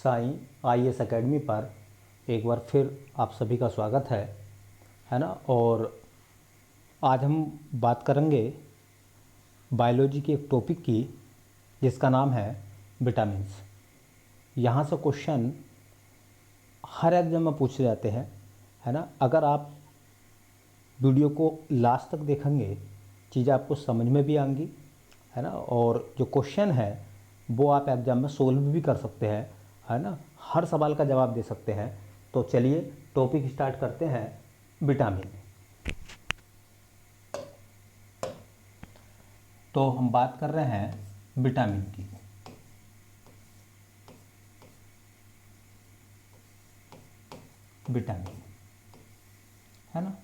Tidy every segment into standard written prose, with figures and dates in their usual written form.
Sai IAS academy पर एक बार फिर आप सभी का स्वागत है ना। और आज हम बात करेंगे बायोलॉजी के एक टॉपिक की जिसका नाम है विटामिन्स। यहाँ से क्वेश्चन हर एग्जाम में पूछे जाते हैं, है ना। अगर आप वीडियो को लास्ट तक देखेंगे चीज़ें आपको समझ में भी आएंगी, है ना। और जो क्वेश्चन है वो आप एग्जाम में सोल्व भी कर सकते हैं, है ना। हर सवाल का जवाब दे सकते हैं। तो चलिए टॉपिक स्टार्ट करते हैं, विटामिन। तो हम बात कर रहे हैं विटामिन की। विटामिन, है ना।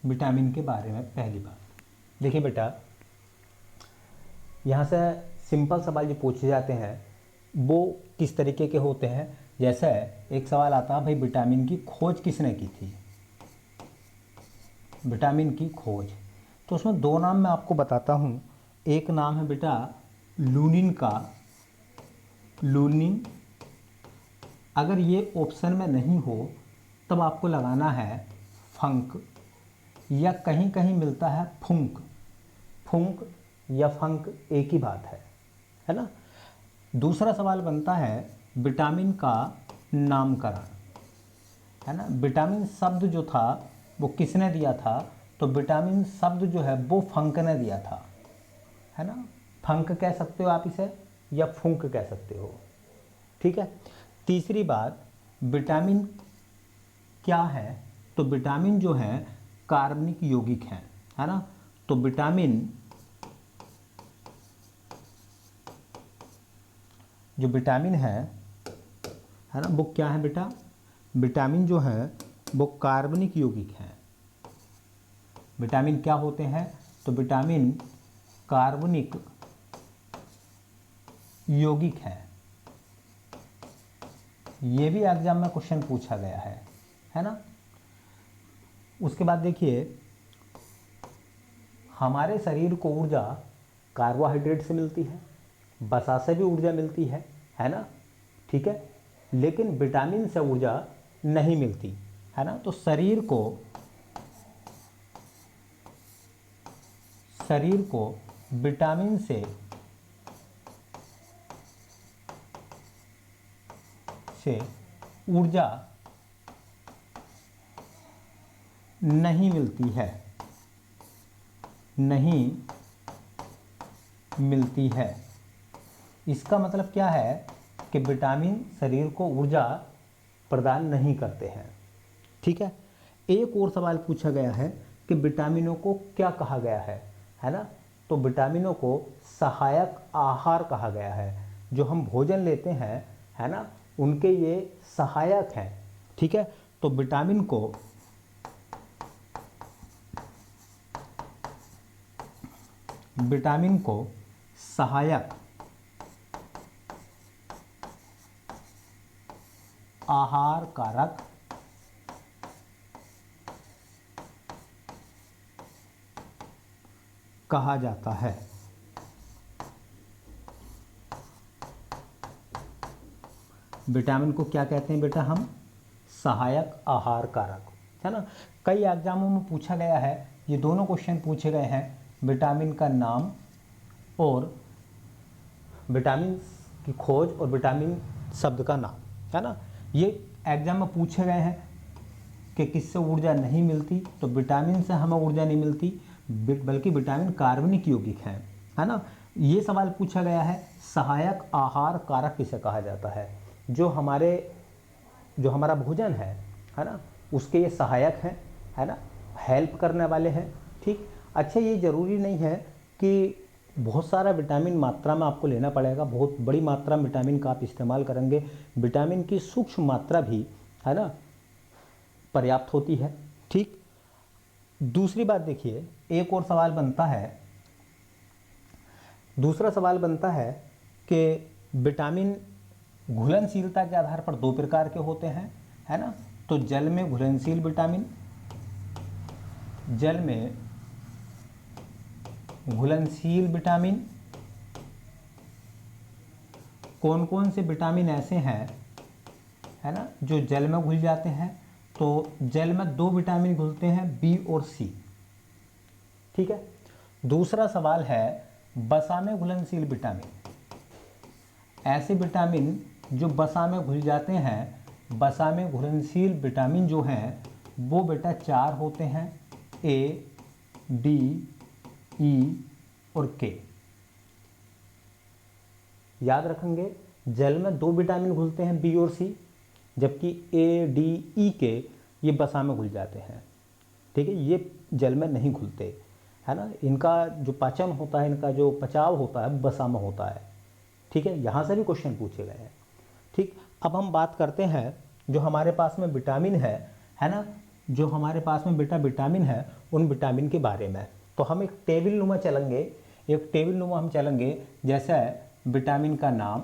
विटामिन के बारे में पहली बात देखिए बेटा, यहाँ से सिंपल सवाल जो पूछे जाते हैं वो किस तरीके के होते हैं। जैसे एक सवाल आता है, भाई विटामिन की खोज किसने की थी। विटामिन की खोज, तो उसमें दो नाम मैं आपको बताता हूँ। एक नाम है बेटा लूनिन का, लूनिन। अगर ये ऑप्शन में नहीं हो तब आपको लगाना है फंक, या कहीं कहीं मिलता है फुंक। फुंक या फंक एक ही बात है ना। दूसरा सवाल बनता है विटामिन का नामकरण, है ना। विटामिन शब्द जो था वो किसने दिया था, तो विटामिन शब्द जो है वो फंक ने दिया था, है ना। फंक कह सकते हो आप इसे या फुंक कह सकते हो, ठीक है। तीसरी बात, विटामिन क्या है, तो विटामिन जो है कार्बनिक यौगिक है ना। तो विटामिन, जो विटामिन है ना, वो क्या है बेटा, विटामिन जो है वो कार्बनिक यौगिक है। विटामिन क्या होते हैं, तो विटामिन कार्बनिक यौगिक है। ये भी एग्जाम में क्वेश्चन पूछा गया है ना। उसके बाद देखिए, हमारे शरीर को ऊर्जा कार्बोहाइड्रेट से मिलती है, वसा से भी ऊर्जा मिलती है ना, ठीक है। लेकिन विटामिन से ऊर्जा नहीं मिलती, है ना। तो शरीर को विटामिन से ऊर्जा नहीं मिलती है, नहीं मिलती है। इसका मतलब क्या है कि विटामिन शरीर को ऊर्जा प्रदान नहीं करते हैं, ठीक है। एक और सवाल पूछा गया है कि विटामिनों को क्या कहा गया है ना। तो विटामिनों को सहायक आहार कहा गया है। जो हम भोजन लेते हैं, है ना, उनके ये सहायक हैं, ठीक है। तो विटामिन को सहायक आहार कारक कहा जाता है। विटामिन को क्या कहते हैं बेटा हम, सहायक आहार कारक, है ना। कई एग्जामों में पूछा गया है, ये दोनों क्वेश्चन पूछे गए हैं, विटामिन का नाम और विटामिन की खोज और विटामिन शब्द का नाम, है ना। ये एग्जाम में पूछे गए हैं कि किससे ऊर्जा नहीं मिलती, तो विटामिन से हमें ऊर्जा नहीं मिलती, बल्कि विटामिन कार्बनिक यौगिक है ना। ये सवाल पूछा गया है सहायक आहार कारक किसे कहा जाता है। जो हमारा भोजन है ना, उसके ये सहायक है ना, हेल्प करने वाले हैं, ठीक। अच्छा, ये ज़रूरी नहीं है कि बहुत सारा विटामिन मात्रा में आपको लेना पड़ेगा, बहुत बड़ी मात्रा में विटामिन का आप इस्तेमाल करेंगे। विटामिन की सूक्ष्म मात्रा भी, है ना, पर्याप्त होती है, ठीक। दूसरी बात देखिए, एक और सवाल बनता है, दूसरा सवाल बनता है कि विटामिन घुलनशीलता के आधार पर दो प्रकार के होते हैं, है ना। तो जल में घुलनशील विटामिन, जल में घुलनशील विटामिन कौन कौन से विटामिन ऐसे हैं, है ना, जो जल में घुल जाते हैं? तो जल में 2 विटामिन घुलते हैं, बी और सी। ठीक है। दूसरा सवाल है वसा में घुलनशील विटामिन। ऐसे विटामिन जो वसा में घुल जाते हैं, वसा में घुलनशील विटामिन जो हैं वो बेटा 4 होते हैं, ए, डी, ई और के। याद रखेंगे, जल में 2 विटामिन घुलते हैं, बी और सी, जबकि ए, डी, ई के ये वसा में घुल जाते हैं। ठीक है, ये जल में नहीं घुलते, है ना। इनका जो पाचन होता है, इनका जो पचाव होता है वसा में होता है। ठीक है, यहाँ से भी क्वेश्चन पूछे गए हैं। ठीक, अब हम बात करते हैं जो हमारे पास में विटामिन है ना, जो हमारे पास में बेटा विटामिन है उन विटामिन के बारे में। तो हम एक टेबल नुमा चलेंगे, एक टेबल नुमा हम चलेंगे, जैसे विटामिन का नाम,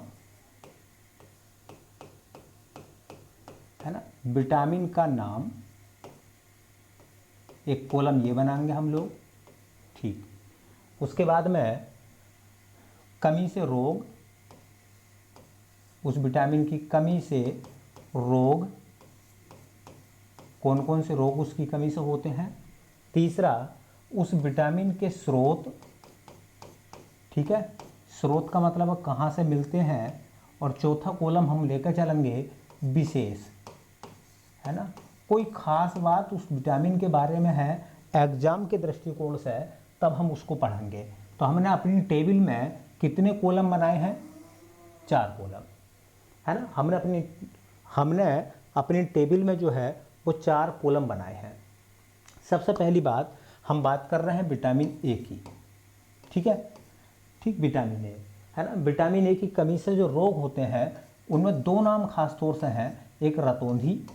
है ना, विटामिन का नाम, एक कॉलम ये बनाएंगे हम लोग। ठीक, उसके बाद में कमी से रोग, उस विटामिन की कमी से रोग, कौन कौन से रोग उसकी कमी से होते हैं। तीसरा, उस विटामिन के स्रोत। ठीक है, स्रोत का मतलब कहाँ से मिलते हैं। और चौथा कॉलम हम लेकर चलेंगे विशेष, है ना, कोई खास बात उस विटामिन के बारे में है एग्जाम के दृष्टिकोण से, तब हम उसको पढ़ेंगे। तो हमने अपनी टेबल में कितने कॉलम बनाए हैं? 4 कॉलम, है ना। हमने अपनी टेबल में जो है वो 4 कॉलम बनाए हैं। सबसे पहली बात हम बात कर रहे हैं विटामिन ए की। ठीक है, ठीक, विटामिन ए, है ना। विटामिन ए की कमी से जो रोग होते हैं उनमें 2 नाम खास तौर से हैं, एक रतौंधी,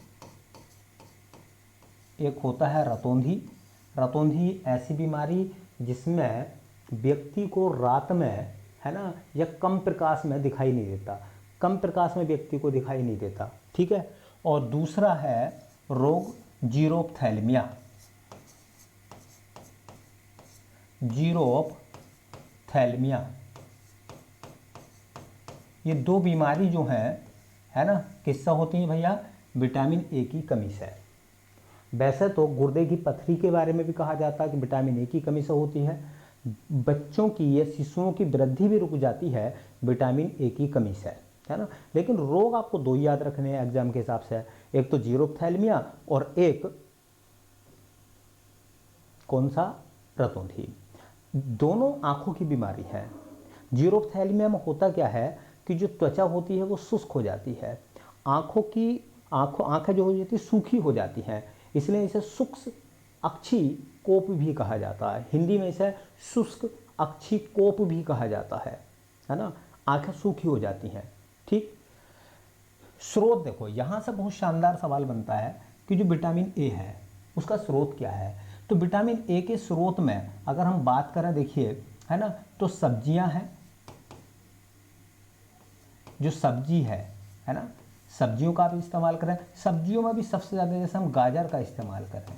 एक होता है रतौंधी। रतौंधी ऐसी बीमारी जिसमें व्यक्ति को रात में, है ना, या कम प्रकाश में दिखाई नहीं देता, कम प्रकाश में व्यक्ति को दिखाई नहीं देता। ठीक है, और दूसरा है रोग जीरोप्थैल्मिया। जीरोप्थैल्मिया, ये 2 बीमारी जो हैं, है ना, किससे होती हैं भैया? विटामिन ए की कमी से। वैसे तो गुर्दे की पथरी के बारे में भी कहा जाता है कि विटामिन ए की कमी से होती है। बच्चों की या शिशुओं की वृद्धि भी रुक जाती है विटामिन ए की कमी से, है ना। लेकिन रोग आपको 2 ही याद रखने हैं एग्जाम के हिसाब से, एक तो जीरोप्थैल्मिया और एक कौन सा? रतौंधी। दोनों आंखों की बीमारी है। जीरोप्थैल्मिया में होता क्या है कि जो त्वचा होती है वो शुष्क हो जाती है, आंखें जो हो जाती है सूखी हो जाती हैं, इसलिए इसे शुष्क अक्षि कोप भी कहा जाता है। हिंदी में इसे शुष्क अक्षि कोप भी कहा जाता है ना। आंखें सूखी हो जाती हैं। ठीक, स्रोत देखो, यहाँ से बहुत शानदार सवाल बनता है कि जो विटामिन ए है उसका स्रोत क्या है। तो विटामिन ए के स्रोत में अगर हम बात करें, देखिए, है ना, तो सब्जियां हैं, जो सब्जी है ना, सब्जियों का भी इस्तेमाल करें। सब्जियों में भी सबसे ज़्यादा जैसे हम गाजर का इस्तेमाल करें,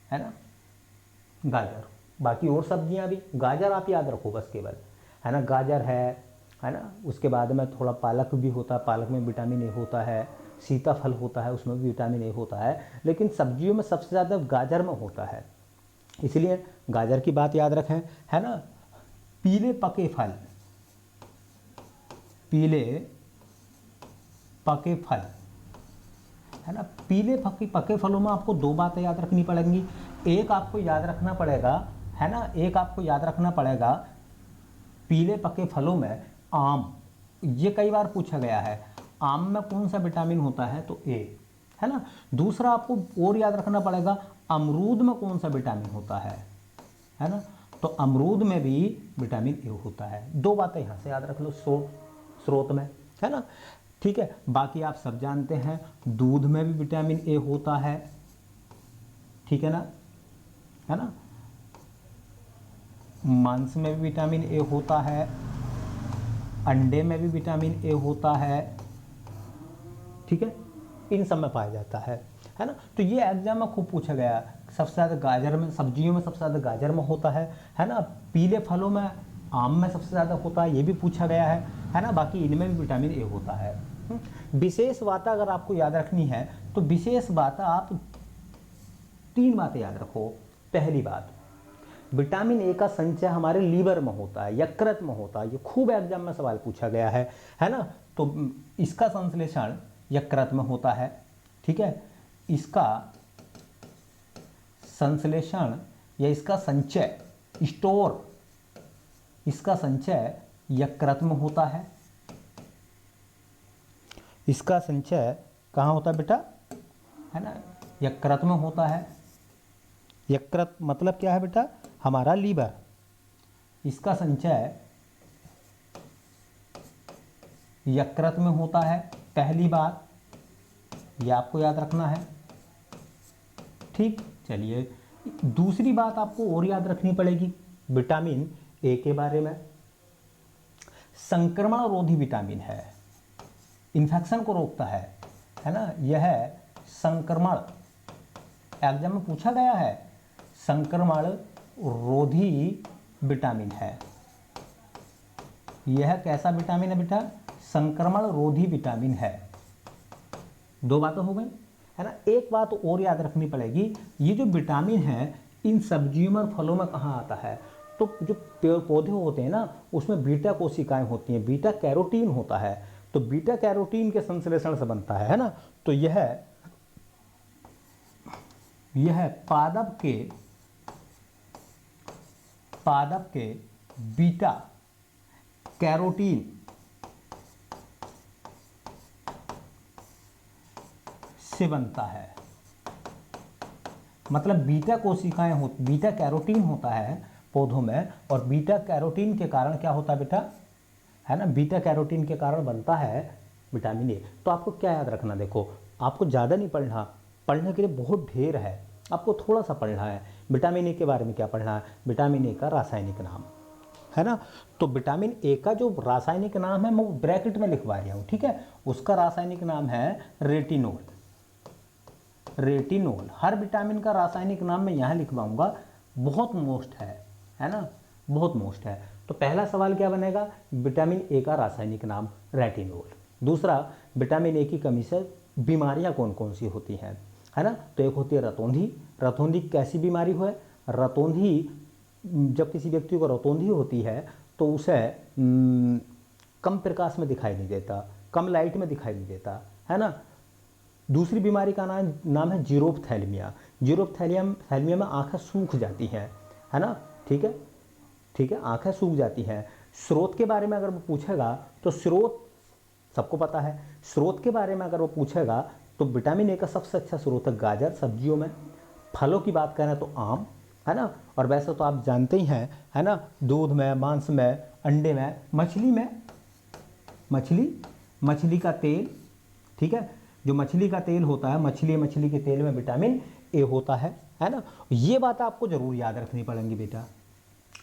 है ना, गाजर, बाकी और सब्जियां भी, गाजर आप याद रखो बस केवल, है ना, गाजर है ना। उसके बाद में थोड़ा पालक भी होता है, पालक में विटामिन ए होता है, सीताफल होता है उसमें भी विटामिन ए होता है, लेकिन सब्जियों में सबसे ज़्यादा गाजर में होता है, इसलिए गाजर की बात याद रखें, है ना। पीले पके फल, पीले पके फल, है ना। पीले पके फलों में आपको 2 बातें याद रखनी पड़ेंगी। एक आपको याद रखना पड़ेगा, है ना, एक आपको याद रखना पड़ेगा पीले पके फलों में आम, ये कई बार पूछा गया है, आम में कौन सा विटामिन होता है? तो ए, है ना। दूसरा आपको और याद रखना पड़ेगा अमरूद में कौन सा विटामिन होता है ना। तो अमरूद में भी विटामिन ए होता है। 2 बातें यहाँ से याद रख लो स्रोत में, है ना। ठीक है, बाकी आप सब जानते हैं दूध में भी विटामिन ए होता है, ठीक है ना। मांस में भी विटामिन ए होता है, अंडे में भी विटामिन ए होता है, ठीक है, इन सब में पाया जाता है ना। तो ये एग्जाम में खूब पूछा गया, सबसे ज़्यादा गाजर में, सब्जियों में सबसे ज़्यादा गाजर में होता है ना। पीले फलों में आम में सबसे ज़्यादा होता है, ये भी पूछा गया है ना। बाकी इनमें भी विटामिन ए होता है। विशेष बातें अगर आपको याद रखनी है तो विशेष बातें आप 3 बातें याद रखो। पहली बात, विटामिन ए का संचय हमारे लीवर में होता है, यकृत में होता है। ये खूब एग्जाम में सवाल पूछा गया है ना। तो इसका संश्लेषण यकृत में होता है, ठीक है। इसका संश्लेषण या इसका संचय, स्टोर, इसका संचय यकृत में होता है। इसका संचय कहाँ होता है बेटा, है ना, यकृत में होता है। यकृत मतलब क्या है बेटा, हमारा लीवर। इसका संचय यकृत में होता है, पहली बात, ये आपको याद रखना है, ठीक। चलिए, दूसरी बात आपको और याद रखनी पड़ेगी विटामिन ए के बारे में। संक्रमण रोधी विटामिन है, इन्फेक्शन को रोकता है ना। यह संक्रमण एग्जाम में पूछा गया है, संक्रमण रोधी विटामिन है। यह कैसा विटामिन है बेटा, संक्रमण रोधी विटामिन है। 2 बातें हो गई, है ना। एक बात और याद रखनी पड़ेगी, ये जो विटामिन है इन सब्जियों में और फलों में कहाँ आता है, तो जो पेड़ पौधे होते हैं ना उसमें बीटा कोशिकाएं होती हैं, बीटा कैरोटीन होता है। तो बीटा कैरोटीन के संश्लेषण से बनता है ना। तो यह पादप के बीटा कैरोटीन से बनता है। मतलब बीटा कोशिकाएं बीटा कैरोटीन होता है पौधों में, और बीटा कैरोटीन के कारण क्या होता है बेटा, है ना, बीटा कैरोटीन के कारण बनता है विटामिन ए। तो आपको क्या याद रखना, देखो आपको ज़्यादा नहीं पढ़ना, पढ़ने के लिए बहुत ढेर है, आपको थोड़ा सा पढ़ना है। विटामिन ए के बारे में क्या पढ़ना है, विटामिन ए का रासायनिक नाम, है ना। तो विटामिन ए का जो रासायनिक नाम है मैं वो ब्रैकेट में लिखवा रहा हूँ, ठीक है। उसका रासायनिक नाम है रेटिनोल। रेटिनोल, हर विटामिन का रासायनिक नाम मैं यहाँ लिखवाऊंगा, बहुत मोस्ट है ना, बहुत मोस्ट है। तो पहला सवाल क्या बनेगा, विटामिन ए का रासायनिक नाम रेटिनोल। दूसरा, विटामिन ए की कमी से बीमारियां कौन कौन सी होती हैं, है ना। तो एक होती है रतौंधी। रतौंधी कैसी बीमारी है, रतौंधी जब किसी व्यक्ति को रतौंधी होती है तो उसे कम प्रकाश में दिखाई नहीं देता, कम लाइट में दिखाई नहीं देता, है ना। दूसरी बीमारी का नाम है जीरोप्थैल्मिया। जीरोप्थैल्मिया में आंखें सूख जाती हैं, है ना, ठीक है, ठीक है, आंखें सूख जाती हैं। स्रोत के बारे में अगर वो पूछेगा तो स्रोत सबको पता है। स्रोत के बारे में अगर वो पूछेगा तो विटामिन ए का सबसे अच्छा स्रोत है गाजर, सब्जियों में। फलों की बात करें तो आम, है ना। और वैसे तो आप जानते ही हैं, है ना, दूध में, मांस में, अंडे में, मछली में, मछली का तेल, ठीक है, जो मछली का तेल होता है, मछली के तेल में विटामिन ए होता है ना। ये बात आपको जरूर याद रखनी पड़ेंगी बेटा।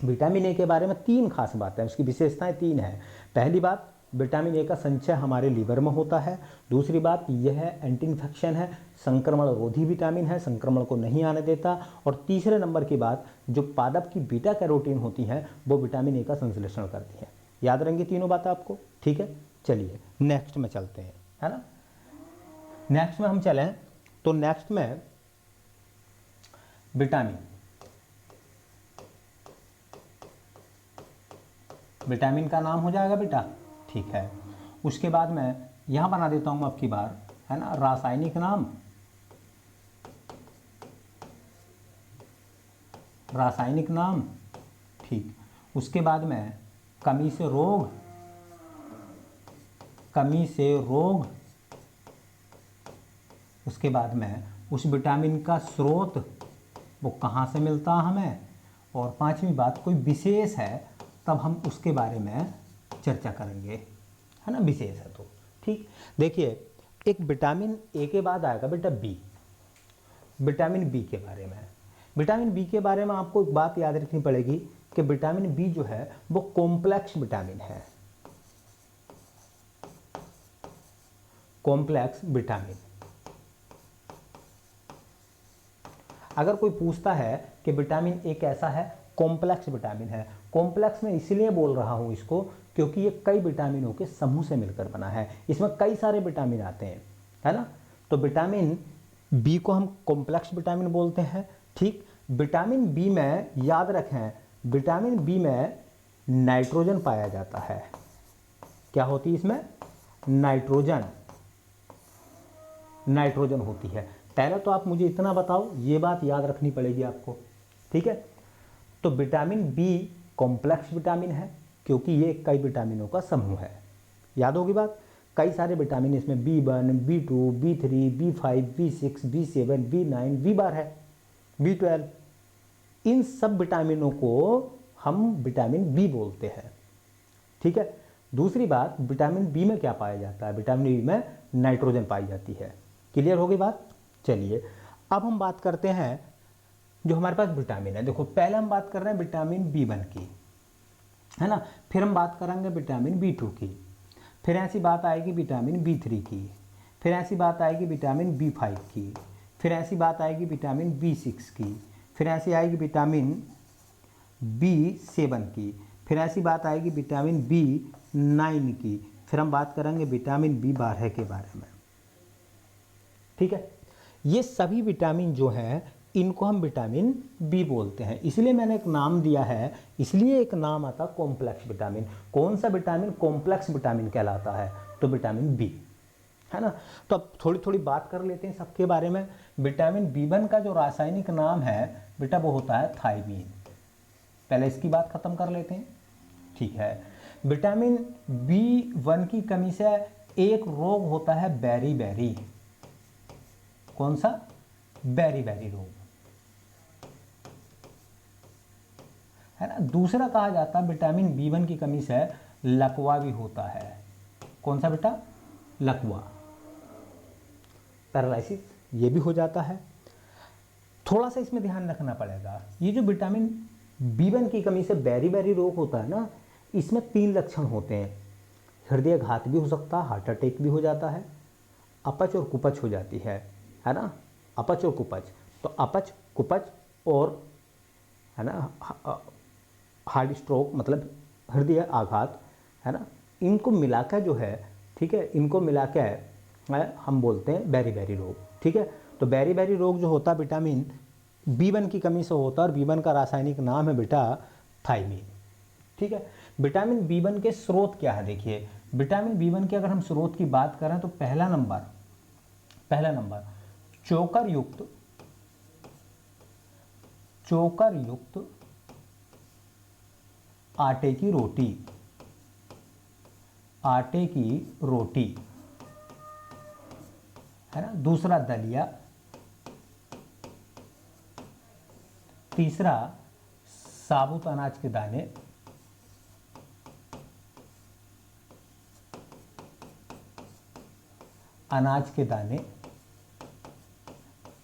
विटामिन ए के बारे में 3 खास बातें हैं, उसकी विशेषताएं 3 हैं। पहली बात, विटामिन ए का संचय हमारे लीवर में होता है। दूसरी बात, यह एंटी इन्फेक्शन है, संक्रमण रोधी विटामिन है, संक्रमण को नहीं आने देता। और तीसरे नंबर की बात, जो पादप की बीटा कैरोटीन होती हैं वो विटामिन ए का संश्लेषण करती हैं। याद रहेंगी तीनों बातें आपको, ठीक है। चलिए नेक्स्ट में चलते हैं, है ना। नेक्स्ट में हम चलें तो नेक्स्ट में विटामिन का नाम हो जाएगा बेटा, ठीक है। उसके बाद मैं यहाँ बना देता हूँ आपकी बार, है ना, रासायनिक नाम, ठीक। उसके बाद में कमी से रोग, उसके बाद में उस विटामिन का स्रोत, वो कहाँ से मिलता हमें, और 5वीं बात, कोई विशेष है तब हम उसके बारे में चर्चा करेंगे, है ना, विशेष है तो, ठीक। देखिए, एक विटामिन ए के बाद आएगा बेटा बी, विटामिन बी के बारे में। विटामिन बी के बारे में आपको एक बात याद रखनी पड़ेगी कि विटामिन बी जो है वो कॉम्प्लेक्स विटामिन है, कॉम्प्लेक्स विटामिन। अगर कोई पूछता है कि विटामिन ए कैसा है, कॉम्प्लेक्स विटामिन है। कॉम्प्लेक्स में इसलिए बोल रहा हूँ इसको क्योंकि ये कई विटामिनों के समूह से मिलकर बना है, इसमें कई सारे विटामिन आते हैं, है ना। तो विटामिन बी को हम कॉम्प्लेक्स विटामिन बोलते हैं। ठीक, विटामिन बी में याद रखें, विटामिन बी में नाइट्रोजन पाया जाता है। क्या होती है इसमें? नाइट्रोजन, नाइट्रोजन होती है। पहले तो आप मुझे इतना बताओ, ये बात याद रखनी पड़ेगी आपको, ठीक है। तो विटामिन बी कॉम्प्लेक्स विटामिन है क्योंकि ये कई विटामिनों का समूह है। याद होगी बात, कई सारे विटामिन इसमें B1, B2, B3, B5, B6, B7, B9, B12 है, B12, इन सब विटामिनों को हम विटामिन बी बोलते हैं, ठीक है। दूसरी बात, विटामिन बी में क्या पाया जाता है? विटामिन बी में नाइट्रोजन पाई जाती है। क्लियर हो गई बात? चलिए अब हम बात करते हैं जो हमारे पास विटामिन है। देखो पहले हम बात कर रहे हैं विटामिन B1 की, है ना, फिर हम बात करेंगे विटामिन B2 की, फिर ऐसी बात आएगी विटामिन B3 की, फिर ऐसी बात आएगी विटामिन B5 की, फिर ऐसी बात आएगी विटामिन B6 की, फिर ऐसी आएगी विटामिन B7 की, फिर ऐसी बात आएगी विटामिन B9 की, फिर हम बात करेंगे विटामिन B12 के बारे में, ठीक है। ये सभी विटामिन जो हैं इनको हम विटामिन बी बोलते हैं, इसलिए मैंने एक नाम दिया है, इसलिए एक नाम आता कॉम्प्लेक्स विटामिन। कौन सा विटामिन कॉम्प्लेक्स विटामिन कहलाता है? तो विटामिन बी, है ना। तो अब थोड़ी थोड़ी बात कर लेते हैं सबके बारे में। विटामिन B1 का जो रासायनिक नाम है बेटा वो होता है थायमीन। पहले इसकी बात खत्म कर लेते हैं, ठीक है। विटामिन B1 की कमी से एक रोग होता है बेरी बेरी। कौन सा? बेरी बेरी रोग, है ना। दूसरा कहा जाता है विटामिन B1 की कमी से लकवा भी होता है। कौन सा बेटा? लकवा, पैरालिसिस, ये भी हो जाता है। थोड़ा सा इसमें ध्यान रखना पड़ेगा, ये जो विटामिन B1 की कमी से बेरी बेरी रोग होता है ना, इसमें 3 लक्षण होते हैं। हृदय घात भी हो सकता है, हार्ट अटैक भी हो जाता है, अपच और कुपच हो जाती है ना। अपच और कुपच, तो अपच, कुपच और, है ना, हार्ट स्ट्रोक मतलब हृदय आघात, है ना, इनको मिलाकर जो है, ठीक है, इनको मिलाकर हम बोलते हैं बेरी बेरी रोग, ठीक है। तो बेरी बेरी रोग जो होता है विटामिन B1 की कमी से होता है और B1 का रासायनिक नाम है बेटा थायमीन, ठीक है। विटामिन B1 के स्रोत क्या है? देखिए विटामिन B1 के अगर हम स्रोत की बात करें तो पहला नंबर चोकर युक्त आटे की रोटी, है ना। दूसरा दलिया, तीसरा साबुत अनाज के दाने,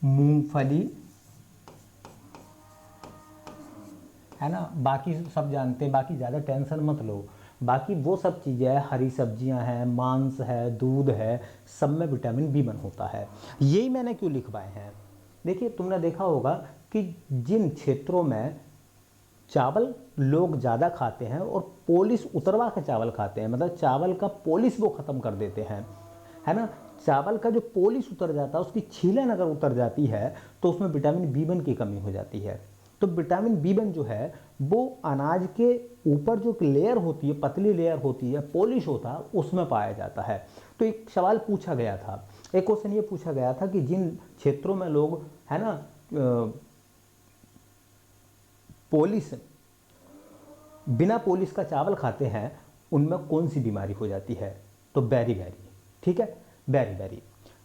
मूंगफली, है ना। बाकी सब जानते हैं, बाकी ज़्यादा टेंशन मत लो। बाकी वो सब चीज़ें हैं, हरी सब्जियां हैं, मांस है, दूध है, सब में विटामिन B1 होता है। यही मैंने क्यों लिखवाए हैं? देखिए तुमने देखा होगा कि जिन क्षेत्रों में चावल लोग ज़्यादा खाते हैं और पॉलिश उतरवा के चावल खाते हैं, मतलब चावल का पॉलिश वो ख़त्म कर देते हैं, है ना। चावल का जो पॉलिश उतर जाता है, उसकी छीलन अगर उतर जाती है तो उसमें विटामिन B1 की कमी हो जाती है। तो विटामिन B1 जो है वो अनाज के ऊपर जो लेयर होती है, पतली लेयर होती है, पॉलिश होता है, उसमें पाया जाता है। तो एक सवाल पूछा गया था, एक क्वेश्चन ये पूछा गया था कि जिन क्षेत्रों में लोग, है ना, पॉलिश, बिना पॉलिश का चावल खाते हैं, उनमें कौन सी बीमारी हो जाती है? तो बेरी बेरी, ठीक है, बेरी बेरी,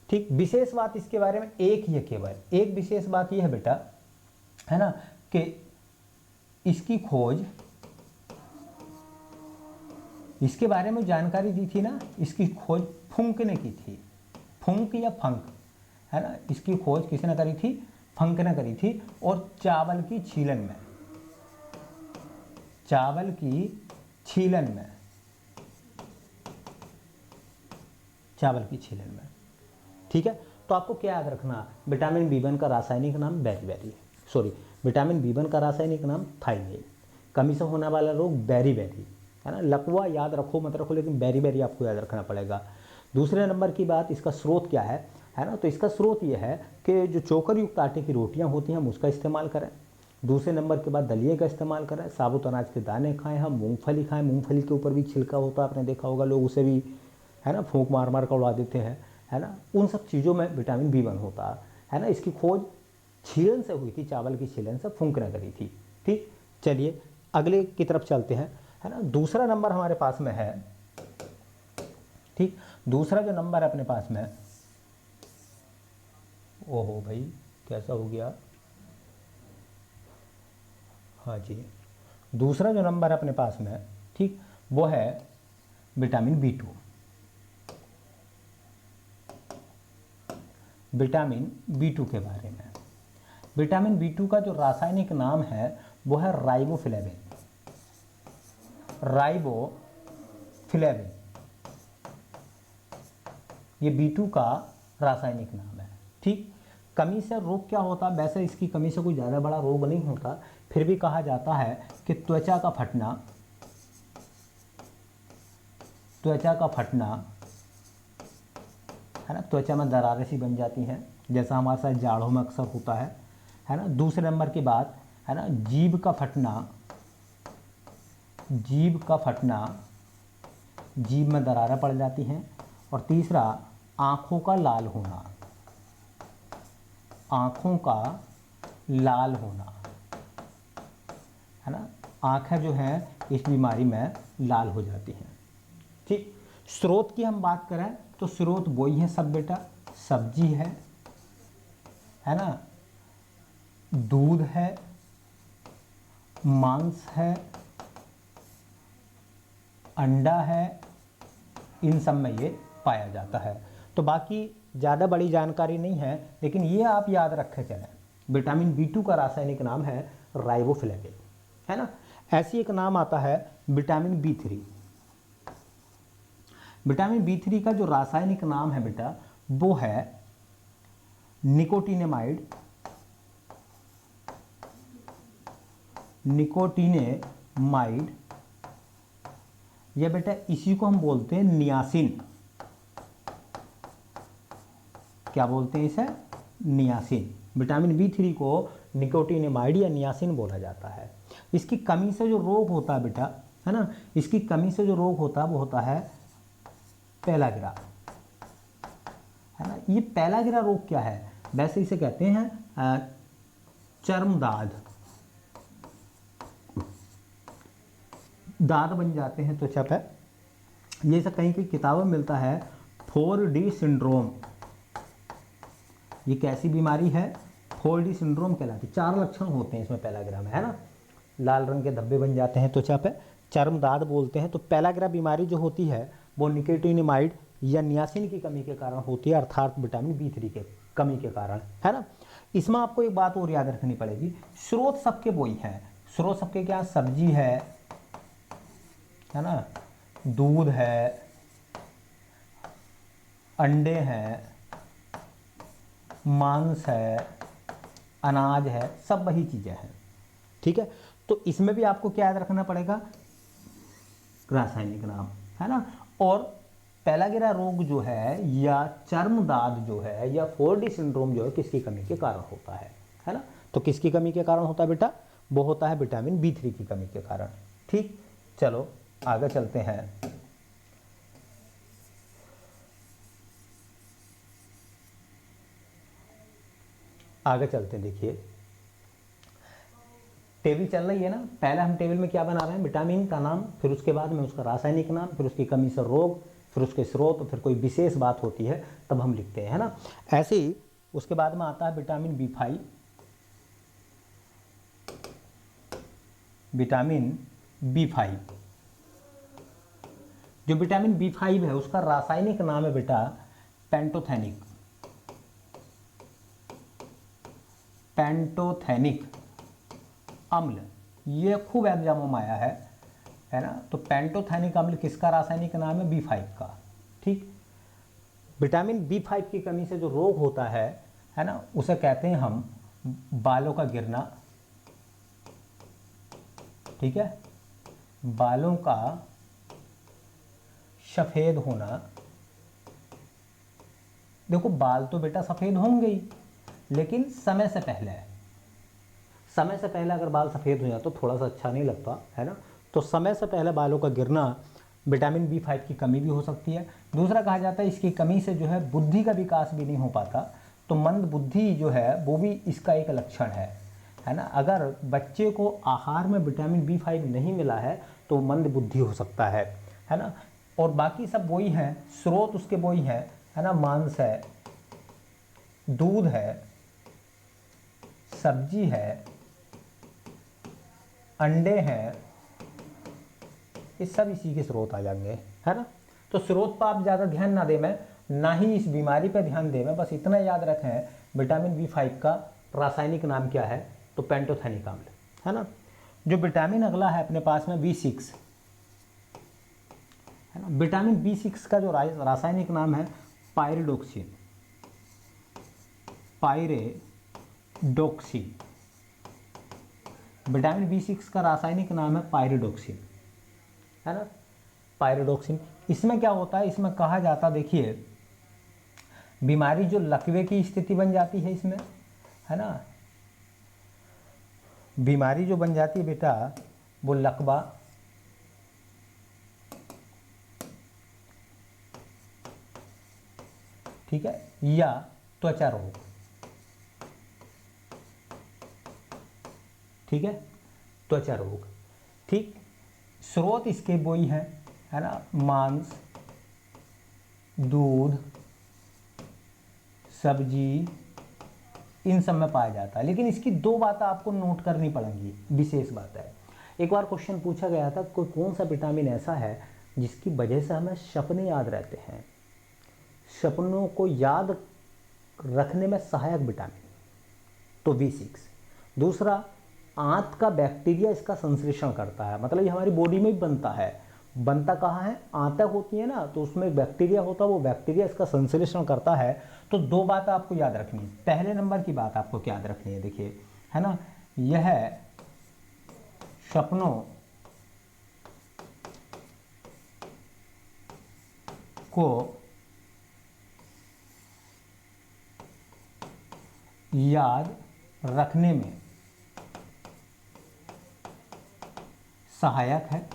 ठीक। विशेष बात इसके बारे में एक ही है, केवल एक विशेष बात यह है बेटा, है ना, कि इसकी खोज, इसके बारे में जानकारी दी थी ना, इसकी खोज फुंक ने की थी। फुंक या फंक, है ना, इसकी खोज किसने करी थी? फंक ने करी थी। और चावल की छीलन में, ठीक है। तो आपको क्या याद रखना? विटामिन B1 का रासायनिक नाम विटामिन B1 का रासायनिक नाम थायमीन। कमी से होने वाला रोग बेरी, है ना। लकवा याद रखो मत रखो, लेकिन बेरी आपको याद रखना पड़ेगा। दूसरे नंबर की बात, इसका स्रोत क्या है ना। तो इसका स्रोत ये है कि जो चोकर युक्त आटे की रोटियां होती हैं हम उसका इस्तेमाल करें। दूसरे नंबर के बाद दलिए का इस्तेमाल करें। साबुत अनाज के दाने खाएं हम। मूंगफली खाएं, मूंगफली के ऊपर भी छिलका होता है, आपने देखा होगा, लोग उसे भी, है ना, फूंक मार मार कर उड़ा देते हैं, है ना। उन सब चीज़ों में विटामिन B1 होता है ना। इसकी खोज छीलन से हुई थी, चावल की छीलन से फूंक ने करी थी। ठीक, चलिए अगले की तरफ चलते हैं, है ना। दूसरा नंबर हमारे पास में है, ठीक, दूसरा जो नंबर है अपने पास में, ओहो भाई कैसा हो गया, हाँ जी, दूसरा जो नंबर है अपने पास में, ठीक, वो है विटामिन B2। विटामिन B2 के बारे में, विटामिन B2 का जो रासायनिक नाम है वो है राइबोफ्लेविन। राइबोफ्लेविन, ये B2 का रासायनिक नाम है। ठीक, कमी से रोग क्या होता है, वैसे इसकी कमी से कोई ज़्यादा बड़ा रोग नहीं होता, फिर भी कहा जाता है कि त्वचा का फटना, त्वचा का फटना, है ना, त्वचा में दरारें सी बन जाती हैं, जैसा हमारे साथ जाड़ों में अक्सर होता है ना। दूसरे नंबर की बात, है ना, जीभ का फटना, जीभ का फटना, जीभ में दरारें पड़ जाती हैं। और तीसरा, आँखों का लाल होना, आँखों का लाल होना, है ना, आँखें जो हैं इस बीमारी में लाल हो जाती हैं। ठीक, स्रोत की हम बात करें तो स्रोत वही है सब बेटा, सब्जी है ना, दूध है, मांस है, अंडा है, इन सब में ये पाया जाता है। तो बाकी ज़्यादा बड़ी जानकारी नहीं है, लेकिन ये आप याद रखे चलें, विटामिन B2 का रासायनिक नाम है राइबोफ्लेविन, है ना। ऐसी एक नाम आता है विटामिन B3। विटामिन B3 का जो रासायनिक नाम है बेटा वो है निकोटिनेमाइड, निकोटिनेमाइड, या बेटा इसी को हम बोलते हैं नियासिन। क्या बोलते हैं इसे, नियासिन। विटामिन B3 को निकोटिनेमाइड या नियासिन बोला जाता है। इसकी कमी से जो रोग होता है बेटा, है ना, इसकी कमी से जो रोग होता है वो होता है पेलाग्रा, है ना। ये पेलाग्रा रोग क्या है, वैसे इसे कहते हैं चर्मदाद, दाद बन जाते हैं त्वचा पे। ये सब कहीं कहीं किताबों में मिलता है 4D सिंड्रोम। ये कैसी बीमारी है, 4D सिंड्रोम कहलाती है। 4 लक्षण होते हैं इसमें पेलाग्रा में, है ना। लाल रंग के धब्बे बन जाते हैं त्वचा पे, चर्मदाद बोलते हैं। तो पेलाग्रा बीमारी जो होती है वो निकोटिनेमाइड या नियासिन की कमी के कारण होती है, अर्थात विटामिन B3 के कमी के कारण, है ना। इसमें आपको एक बात और याद रखनी पड़ेगी, स्रोत सबके वही हैं। स्रोत सबके क्या, सब्जी है ना, दूध है, अंडे हैं, मांस है, अनाज है, सब वही चीज़ें हैं। ठीक है, तो इसमें भी आपको क्या याद रखना पड़ेगा, रासायनिक नाम, है ना। और पेलाग्रा रोग जो है या चर्मदाद जो है या 4D सिंड्रोम जो है किसकी कमी के कारण होता है ना। तो किसकी कमी के कारण होता है बेटा, वो होता है विटामिन B3 की कमी के कारण। ठीक, चलो आगे चलते हैं। आगे चलते हैं, देखिए टेबल चल रही है ना। पहले हम टेबल में क्या बना रहे हैं, विटामिन का नाम, फिर उसके बाद में उसका रासायनिक नाम, फिर उसकी कमी से रोग, फिर उसके स्रोत, फिर कोई विशेष बात होती है तब हम लिखते हैं, है ना। ऐसे ही उसके बाद में आता है विटामिन B5। विटामिन B5, जो विटामिन B5 है उसका रासायनिक नाम है बेटा पेंटोथेनिक, पेंटोथेनिक अम्ल। ये खूब एग्जामों में आया है ना। तो पेंटोथेनिक अम्ल किसका रासायनिक नाम है, B5 का। ठीक, विटामिन B5 की कमी से जो रोग होता है ना, उसे कहते हैं हम बालों का गिरना, ठीक है, बालों का सफ़ेद होना। देखो बाल तो बेटा सफ़ेद होंगे ही, लेकिन समय से पहले, समय से पहले अगर बाल सफ़ेद हो जाए तो थोड़ा सा अच्छा नहीं लगता है ना। तो समय से पहले बालों का गिरना विटामिन B5 की कमी भी हो सकती है। दूसरा कहा जाता है इसकी कमी से जो है बुद्धि का विकास भी नहीं हो पाता, तो मंद बुद्धि जो है वो भी इसका एक लक्षण है ना। अगर बच्चे को आहार में विटामिन B5 नहीं मिला है तो मंद बुद्धि हो सकता है ना। और बाकी सब वही हैं, स्रोत उसके वही हैं, है ना। मांस है, दूध है, सब्जी है, अंडे हैं, ये सब इसी के स्रोत आ जाएंगे, है ना। तो स्रोत पर आप ज़्यादा ध्यान ना दें, मैं ना ही इस बीमारी पर ध्यान दें, मैं बस इतना याद रखें विटामिन B5 का रासायनिक नाम क्या है, तो पेंटोथेनिक अम्ल, है ना। जो विटामिन अगला है अपने पास में B6, है ना। विटामिन B6 का जो रासायनिक नाम है पायरिडोक्सिन, पायरिडोक्सिन। विटामिन B6 का रासायनिक नाम है पायरिडोक्सिन, है ना, पायरिडोक्सिन। इसमें क्या होता है, इसमें कहा जाता, देखिए बीमारी जो लकवे की स्थिति बन जाती है इसमें, है ना, बीमारी जो बन जाती है बेटा वो लकवा, ठीक है, या त्वचा रोग, ठीक है, त्वचा रोग, ठीक। स्रोत इसके वही हैं, है ना, मांस, दूध, सब्जी, इन सब में पाया जाता है। लेकिन इसकी दो बातें आपको नोट करनी पड़ेंगी, विशेष बात है। एक बार क्वेश्चन पूछा गया था कोई कौन सा विटामिन ऐसा है जिसकी वजह से हमें सपने याद रहते हैं, सपनों को याद रखने में सहायक विटामिन, तो B6। दूसरा, आंत का बैक्टीरिया इसका संश्लेषण करता है, मतलब ये हमारी बॉडी में ही बनता है। बनता कहाँ है, आंतक होती है ना, तो उसमें बैक्टीरिया होता है, वो बैक्टीरिया इसका संश्लेषण करता है। तो दो बात आपको याद रखनी है। पहले नंबर की बात आपको क्या याद रखनी है, देखिए, है ना, यह सपनों को याद रखने में सहायक है,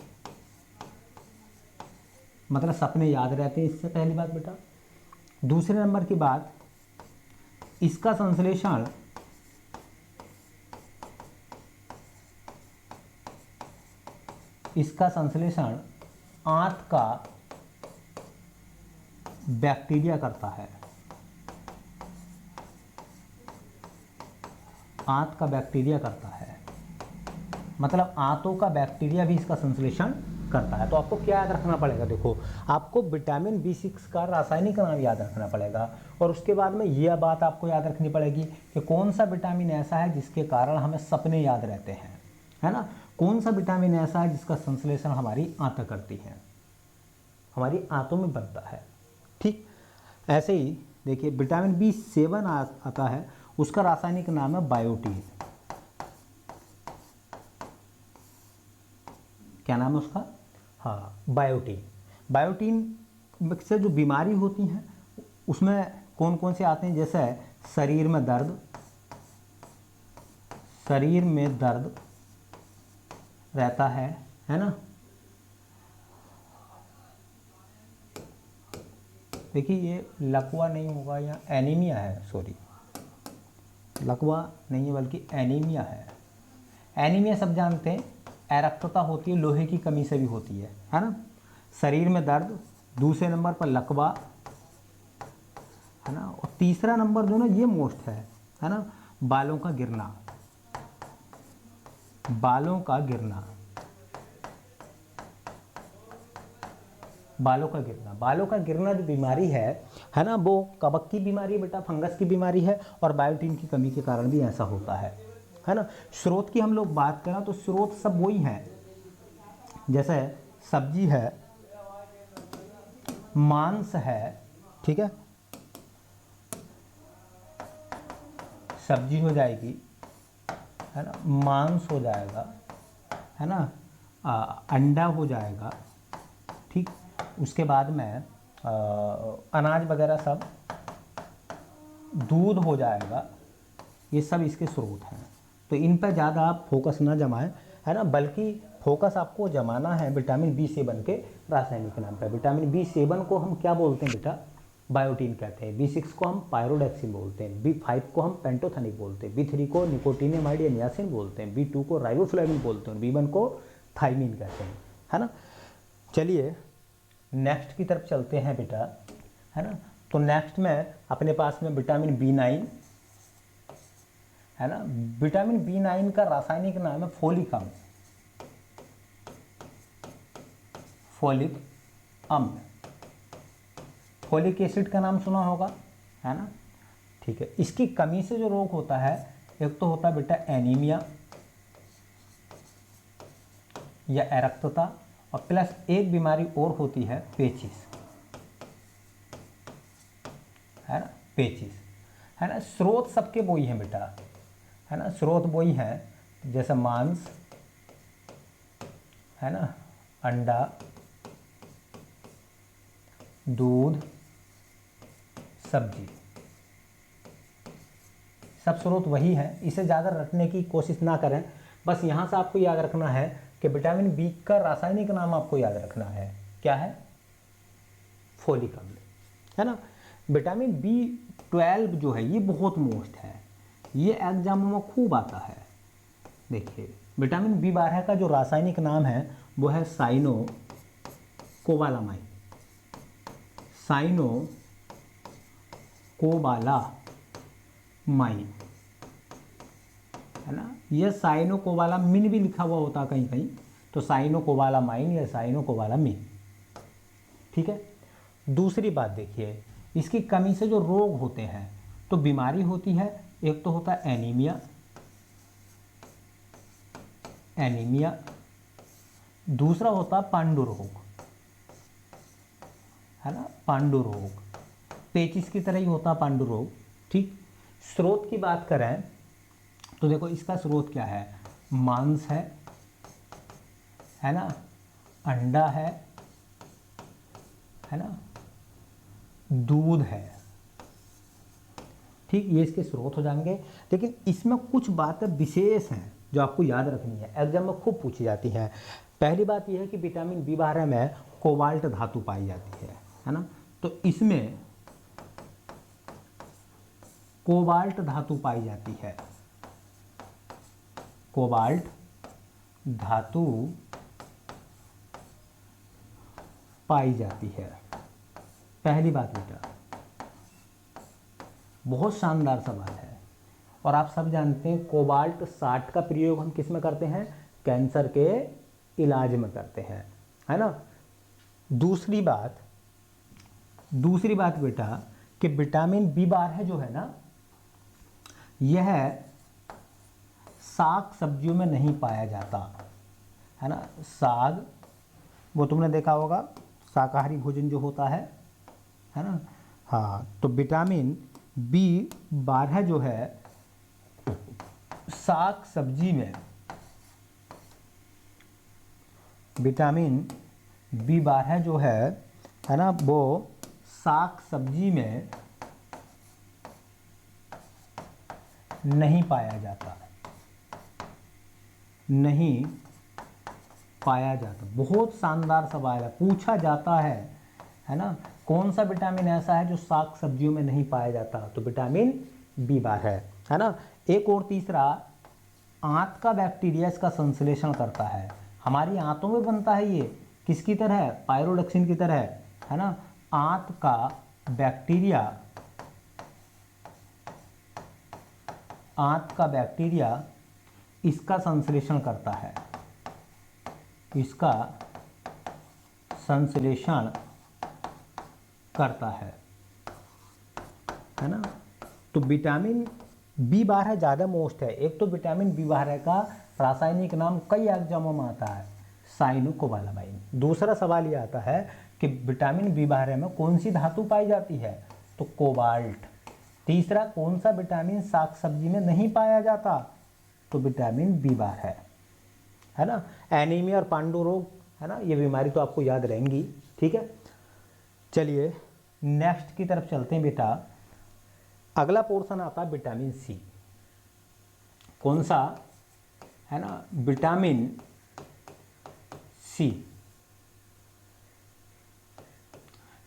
मतलब सपने याद रहते हैं, इससे पहली बात बेटा। दूसरे नंबर की बात, इसका संश्लेषण आंत का बैक्टीरिया करता है, आंत का बैक्टीरिया करता है, मतलब आंतों का बैक्टीरिया भी इसका संश्लेषण करता है। तो आपको क्या याद रखना पड़ेगा, देखो आपको विटामिन B6 का रासायनिक नाम याद रखना पड़ेगा, और उसके बाद में यह बात आपको याद रखनी पड़ेगी कि कौन सा विटामिन ऐसा है जिसके कारण हमें सपने याद रहते हैं, है ना। कौन सा विटामिन ऐसा है जिसका संश्लेषण हमारी आंतें करती हैं, हमारी आंतों में बनता है, ठीक। ऐसे ही देखिए विटामिन B7 आता है, उसका रासायनिक नाम है बायोटीन। क्या नाम है उसका, हाँ, बायोटीन। बायोटीन से जो बीमारी होती हैं उसमें कौन कौन से आते हैं, जैसे शरीर में दर्द, शरीर में दर्द रहता है ना। देखिए ये लकवा नहीं होगा, या एनीमिया है, सॉरी, लकवा नहीं है बल्कि एनीमिया है। एनीमिया सब जानते हैं, एरक्तता होती है, लोहे की कमी से भी होती है ना। शरीर में दर्द, दूसरे नंबर पर लकवा, है ना, और तीसरा नंबर जो ना ये मोस्ट है ना, बालों का गिरना, बालों का गिरना, बालों का गिरना। बालों का गिरना जो बीमारी है ना, वो कवक की बीमारी बेटा, फंगस की बीमारी है, और बायोटीन की कमी के कारण भी ऐसा होता है ना। स्रोत की हम लोग बात करें तो स्रोत सब वही हैं, जैसे सब्जी है, मांस है, ठीक है, सब्जी हो जाएगी, है ना, मांस हो जाएगा, है ना, अंडा हो जाएगा, ठीक। उसके बाद में अनाज वगैरह सब, दूध हो जाएगा, ये सब इसके स्रोत हैं। तो इन पर ज़्यादा आप फोकस ना जमाएं, है ना, बल्कि फोकस आपको जमाना है विटामिन B7 के रासायनिक नाम पर। विटामिन B7 को हम क्या बोलते हैं बेटा, बायोटीन कहते हैं। B6 को हम पायरोडेक्सिन बोलते हैं। B5 को हम पेंटोथेनिक बोलते हैं। B3 को निकोटीनेमाइड या नियासिन बोलते हैं। B2 को राइबोफ्लेविन बोलते हैं। B1 को थाइमिन कहते हैं, है ना। चलिए नेक्स्ट की तरफ चलते हैं बेटा, है ना। तो नेक्स्ट में अपने पास में विटामिन B9, है ना। विटामिन B9 का रासायनिक नाम है फोलिक अम्ल, फोलिक अम्ल। फोलिक एसिड का नाम सुना होगा, है ना, ठीक है। इसकी कमी से जो रोग होता है, एक तो होता है बेटा एनीमिया या एरक्तता, और प्लस एक बीमारी और होती है पेचिस, है ना, पेचिस, है ना। स्रोत सबके वही हैं बेटा, है ना, स्रोत वही हैं, जैसे मांस, है ना, अंडा, दूध, सब्जी, सब स्रोत वही है। इसे ज़्यादा रटने की कोशिश ना करें, बस यहाँ से आपको याद रखना है कि विटामिन बी का रासायनिक नाम आपको याद रखना है, क्या है, फोलिक अम्ल, है ना। विटामिन B12 जो है ये बहुत मोस्ट है, ये एग्जामों में खूब आता है। देखिए विटामिन B12 का जो रासायनिक नाम है वो है साइनो कोबालामाइन, साइनो कोबालामाइन, है ना। यह साइनो कोबालामिन भी लिखा हुआ होता कहीं कहीं, तो साइनो कोबालामाइन या साइनो कोबालामिन, ठीक है। दूसरी बात देखिए, इसकी कमी से जो रोग होते हैं, तो बीमारी होती है, एक तो होता है एनीमिया, एनीमिया, दूसरा होता है पांडु रोग, है ना, पांडु रोग, पेचिस की तरह ही होता पांडु रोग, ठीक। स्रोत की बात करें तो देखो इसका स्रोत क्या है, मांस है ना, अंडा है ना, दूध है, ठीक, ये इसके स्रोत हो जाएंगे। लेकिन इसमें कुछ बातें विशेष हैं जो आपको याद रखनी है, एग्जाम में खूब पूछी जाती हैं। पहली बात यह है कि विटामिन B12 में कोबाल्ट धातु पाई जाती है ना, तो इसमें कोबाल्ट धातु पाई जाती है, कोबाल्ट धातु पाई जाती है। पहली बात बेटा, बहुत शानदार सवाल है, और आप सब जानते हैं कोबाल्ट 60 का प्रयोग हम किस में करते हैं, कैंसर के इलाज में करते हैं, है ना। दूसरी बात बेटा कि विटामिन B12 जो है ना, यह साग सब्जियों में नहीं पाया जाता, है ना। साग वो तुमने देखा होगा, शाकाहारी भोजन जो होता है ना, हाँ। तो विटामिन B12 जो है साग सब्जी में, विटामिन B12 जो है ना, वो साग सब्जी में नहीं पाया जाता, नहीं पाया जाता। बहुत शानदार सवाल है, पूछा जाता है ना, कौन सा विटामिन ऐसा है जो साग सब्जियों में नहीं पाया जाता, तो विटामिन B12 है ना। एक और तीसरा, आंत का बैक्टीरिया इसका संश्लेषण करता है, हमारी आंतों में बनता है ये, किसकी तरह, पायरोडक्सिन की तरह, है ना। आंत का बैक्टीरिया इसका संश्लेषण करता है, इसका संश्लेषण करता है ना। तो विटामिन B12 ज़्यादा मोस्ट है। एक तो विटामिन B12 का रासायनिक नाम कई एग्जामों में आता है, साइनोकोबालामाइन। दूसरा सवाल ये आता है कि विटामिन B12 में कौन सी धातु पाई जाती है, तो कोबाल्ट। तीसरा, कौन सा विटामिन साग सब्जी में नहीं पाया जाता, तो विटामिन B12 है, है ना। एनीमिया और पांडु रोग, है ना, ये बीमारी तो आपको याद रहेंगी, ठीक है। चलिए नेक्स्ट की तरफ चलते हैं बेटा। अगला पोर्शन आता है विटामिन सी। कौन सा, है ना, विटामिन सी।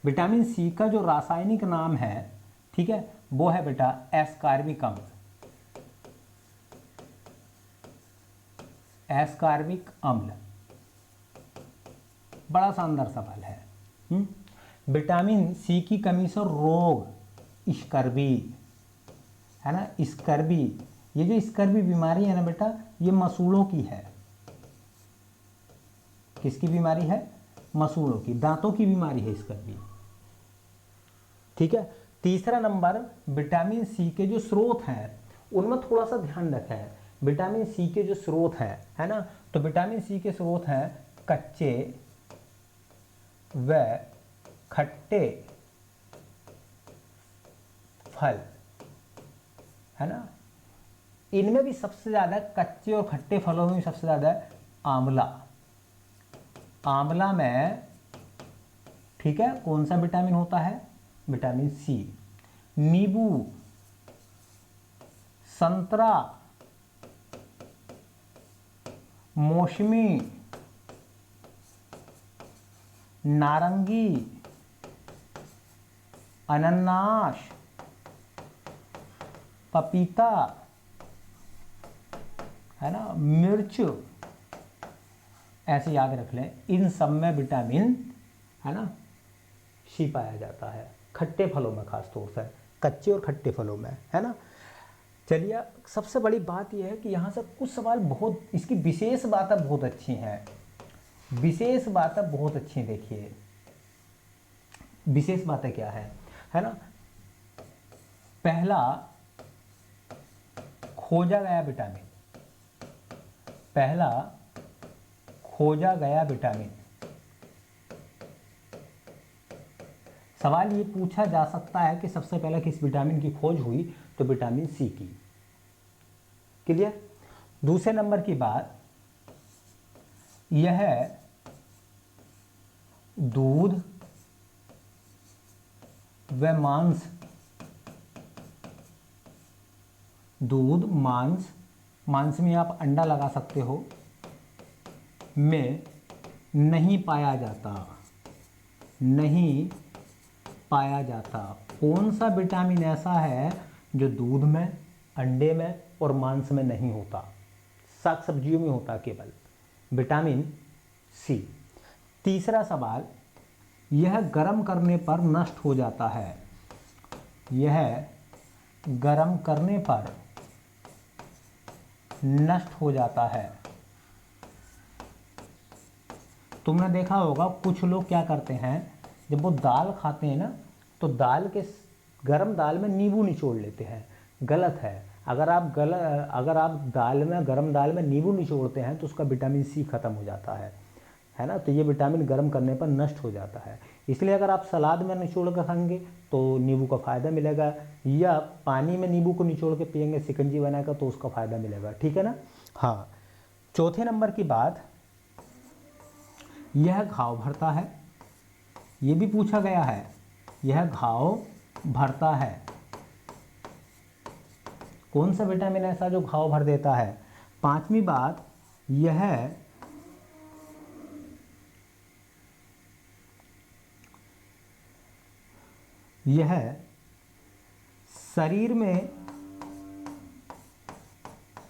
विटामिन सी का जो रासायनिक नाम है, ठीक है, वो है बेटा एस्कार्बिक अम्ल। एस्कार्बिक अम्ल, बड़ा शानदार सवाल है। विटामिन सी की कमी से रोग स्कर्वी, है ना, स्कर्वी। ये जो स्कर्वी बीमारी है ना बेटा, ये मसूड़ों की है। किसकी बीमारी है? मसूड़ों की, दांतों की बीमारी है स्कर्वी, ठीक है। तीसरा नंबर, विटामिन सी के जो स्रोत हैं उनमें थोड़ा सा ध्यान रखें। विटामिन सी के जो स्रोत हैं, है ना, तो विटामिन सी के स्रोत हैं कच्चे व खट्टे फल, है ना। इनमें भी सबसे ज़्यादा, कच्चे और खट्टे फलों में भी सबसे ज़्यादा है आंवला। आंवला में, ठीक है, कौन सा विटामिन होता है? Vitamin C. नींबू, संतरा, मौसमी, नारंगी, अनानास, पपीता, है ना, मिर्च, ऐसे याद रख लें। इन सब में विटामिन, है ना, सी पाया जाता है, खट्टे फलों में खास तौर से, कच्चे और खट्टे फलों में, है ना। चलिए सबसे बड़ी बात यह है कि यहाँ से कुछ सवाल बहुत, इसकी विशेष बातें बहुत अच्छी हैं। विशेष बातें बहुत अच्छी हैं, देखिए विशेष बातें क्या है ना। पहला, खोजा गया विटामिन। पहला खोजा गया विटामिन। सवाल ये पूछा जा सकता है कि सबसे पहले किस विटामिन की खोज हुई, तो विटामिन सी की। क्लियर। दूसरे नंबर की बात यह है, दूध व मांस, दूध, मांस, मांस में आप अंडा लगा सकते हो, में नहीं पाया जाता, नहीं पाया जाता। कौन सा विटामिन ऐसा है जो दूध में, अंडे में और मांस में नहीं होता? साग सब्जियों में होता केवल, विटामिन सी। तीसरा सवाल, यह गर्म करने पर नष्ट हो जाता है। यह गर्म करने पर नष्ट हो जाता है। तुमने देखा होगा कुछ लोग क्या करते हैं, जब वो दाल खाते हैं ना, तो दाल के, गरम दाल में नींबू निचोड़ लेते हैं। गलत है। अगर आप दाल में, गरम दाल में नींबू निचोड़ते हैं तो उसका विटामिन सी खत्म हो जाता है ना। तो ये विटामिन गर्म करने पर नष्ट हो जाता है। इसलिए अगर आप सलाद में निचोड़ कर खाएंगे तो नींबू का फ़ायदा मिलेगा, या पानी में नींबू को निचोड़ के पियेंगे शिकंजी बनाकर तो उसका फ़ायदा मिलेगा, ठीक है ना। हाँ, चौथे नंबर की बात, यह घाव भरता है। ये भी पूछा गया है, यह घाव भरता है। कौन सा विटामिन ऐसा जो घाव भर देता है? पांचवी बात, यह शरीर में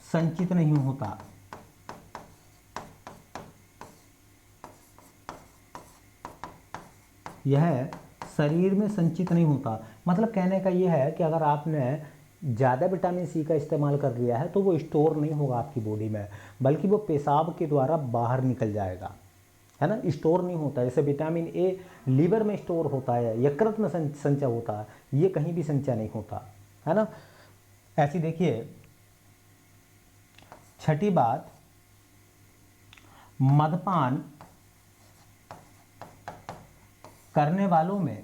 संचित नहीं होता। यह शरीर में संचित नहीं होता, मतलब कहने का यह है कि अगर आपने ज़्यादा विटामिन सी का इस्तेमाल कर लिया है तो वो स्टोर नहीं होगा आपकी बॉडी में, बल्कि वो पेशाब के द्वारा बाहर निकल जाएगा, है ना। स्टोर नहीं होता। जैसे विटामिन ए लीवर में स्टोर होता है, यकृत में संचय होता है, ये कहीं भी संचय नहीं होता, है ना। ऐसी देखिए छठी बात, मद्यपान करने वालों में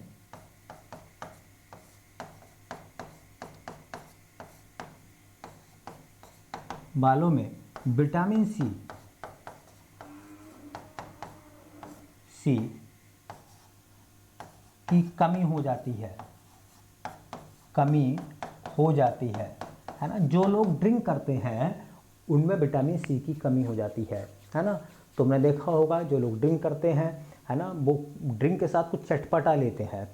विटामिन सी सी की कमी हो जाती है, कमी हो जाती है ना। जो लोग ड्रिंक करते हैं उनमें विटामिन सी की कमी हो जाती है ना। तुमने देखा होगा जो लोग ड्रिंक करते हैं, है ना, वो ड्रिंक के साथ कुछ चटपटा लेते हैं,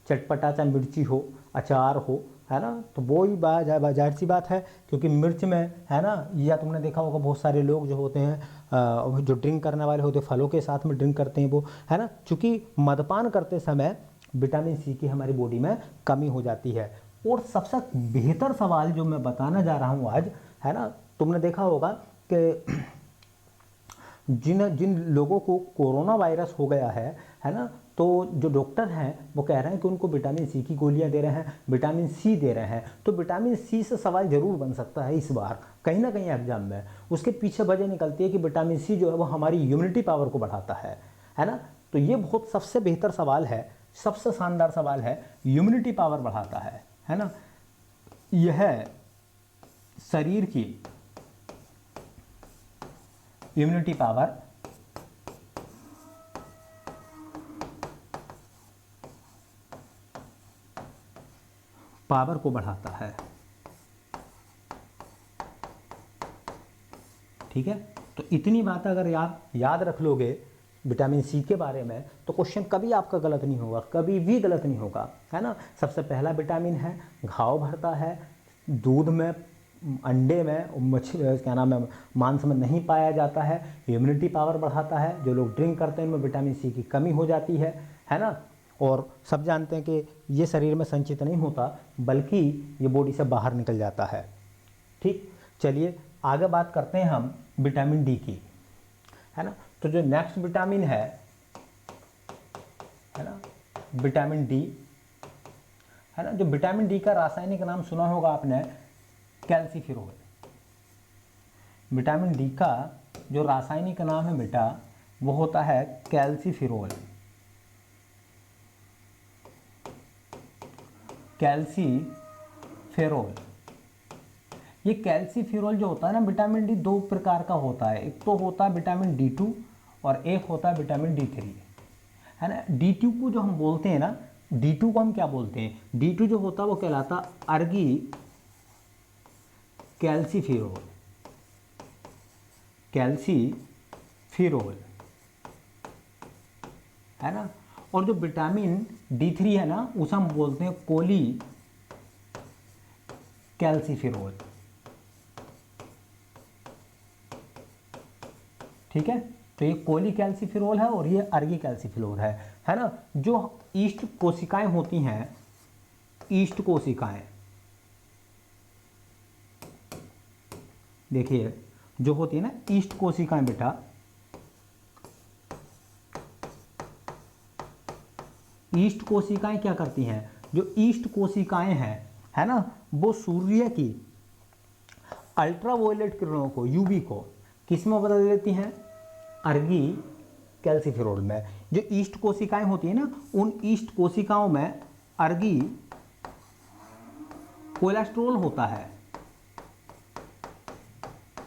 चटपटा चाहे मिर्ची हो, अचार हो, है ना, तो वो ही जाहिर सी बात है, क्योंकि मिर्च में, है ना, या तुमने देखा होगा बहुत सारे लोग जो होते हैं जो ड्रिंक करने वाले होते हैं फलों के साथ में ड्रिंक करते हैं वो, है ना, चूँकि मदपान करते समय विटामिन सी की हमारी बॉडी में कमी हो जाती है। और सबसे बेहतर सवाल जो मैं बताना जा रहा हूँ आज, है ना, तुमने देखा होगा कि जिन जिन लोगों को कोरोना वायरस हो गया है ना, तो जो डॉक्टर हैं वो कह रहे हैं कि उनको विटामिन सी की गोलियां दे रहे हैं, विटामिन सी दे रहे हैं। तो विटामिन सी से सवाल जरूर बन सकता है इस बार कहीं ना कहीं एग्जाम में। उसके पीछे वजह निकलती है कि विटामिन सी जो है वो हमारी इम्यूनिटी पावर को बढ़ाता है ना। तो ये बहुत सबसे बेहतर सवाल है, सबसे शानदार सवाल है, इम्यूनिटी पावर बढ़ाता है ना। यह शरीर की इम्यूनिटी पावर को बढ़ाता है, ठीक है। तो इतनी बात अगर याद रख लोगे विटामिन सी के बारे में, तो क्वेश्चन कभी आपका गलत नहीं होगा, कभी भी गलत नहीं होगा, है ना। सबसे पहला विटामिन है, घाव भरता है, दूध में, अंडे में, मछली क्या नाम है, मांस में नहीं पाया जाता है, इम्यूनिटी पावर बढ़ाता है। जो लोग ड्रिंक करते हैं उनमें विटामिन सी की कमी हो जाती है ना। और सब जानते हैं कि ये शरीर में संचित नहीं होता बल्कि ये बॉडी से बाहर निकल जाता है, ठीक। चलिए आगे बात करते हैं हम विटामिन डी की, है ना। तो जो नेक्स्ट विटामिन है ना, विटामिन डी, है ना। जो विटामिन डी का रासायनिक नाम सुना होगा आपने, कैल्सीफेरोल। विटामिन डी का जो रासायनिक नाम है बेटा वो होता है कैल्सीफेरोल, कैल्सीफेरोल। ये कैल्सीफेरोल जो होता है ना विटामिन डी, दो प्रकार का होता है। एक तो होता है विटामिन डी टू और एक होता है विटामिन डी थ्री, है ना। डी टू को जो हम बोलते हैं ना, डी टू को हम क्या बोलते हैं, डी टू जो होता है वो कहलाता अर्गी कैल्सीफेरोल, कैल्सीफेरोल, है ना। और जो विटामिन डी थ्री है ना उसे हम बोलते हैं कोली कैल्सीफेरोल, ठीक है। तो ये कोली कैल्सीफेरोल है और ये अर्गी कैल्सीफेरोल है ना। जो ईस्ट कोशिकाएं होती हैं, ईस्ट कोशिकाएं, देखिए जो होती है ना ईस्ट कोशिकाएं बेटा, ईस्ट कोशिकाएं क्या करती हैं, जो ईस्ट कोशिकाएं हैं, है ना, वो सूर्य की अल्ट्रावायलेट किरणों को, यूवी को किस में बदल देती हैं, अर्गी कैल्सीफेरोल में। जो ईस्ट कोशिकाएं होती हैं ना, उन ईस्ट कोशिकाओं में अर्गी कोलेस्ट्रॉल होता है।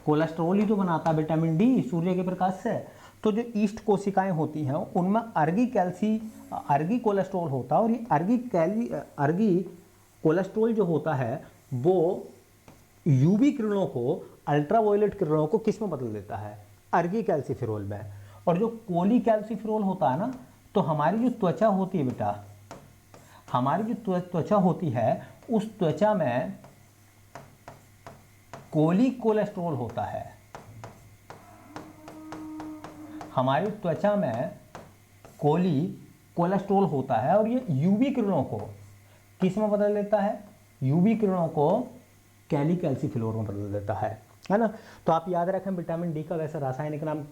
कोलेस्ट्रॉल ही तो बनाता है विटामिन डी सूर्य के प्रकाश से। तो जो ईस्ट कोशिकाएं होती हैं उनमें अर्गी कोलेस्ट्रॉल होता है, और ये अर्गी कोलेस्ट्रॉल जो होता है वो यूवी किरणों को, अल्ट्रावायलेट किरणों को किस में बदल देता है, अर्गी कैल्सीफेरोल में। और जो कोली कैल्सीफेरोल होता है ना, तो हमारी जो त्वचा होती है बेटा, हमारी जो त्वचा होती है उस त्वचा में कोली कोलेस्ट्रॉल होता है। हमारी त्वचा में कोली कोलेस्ट्रॉल होता है और ये यूवी किरणों को किस में बदल देता है, यूवी किरणों को कैली कैल्सीफेरोल में बदल देता है ना। तो आप याद रखें विटामिन डी का वैसे रासायनिक नाम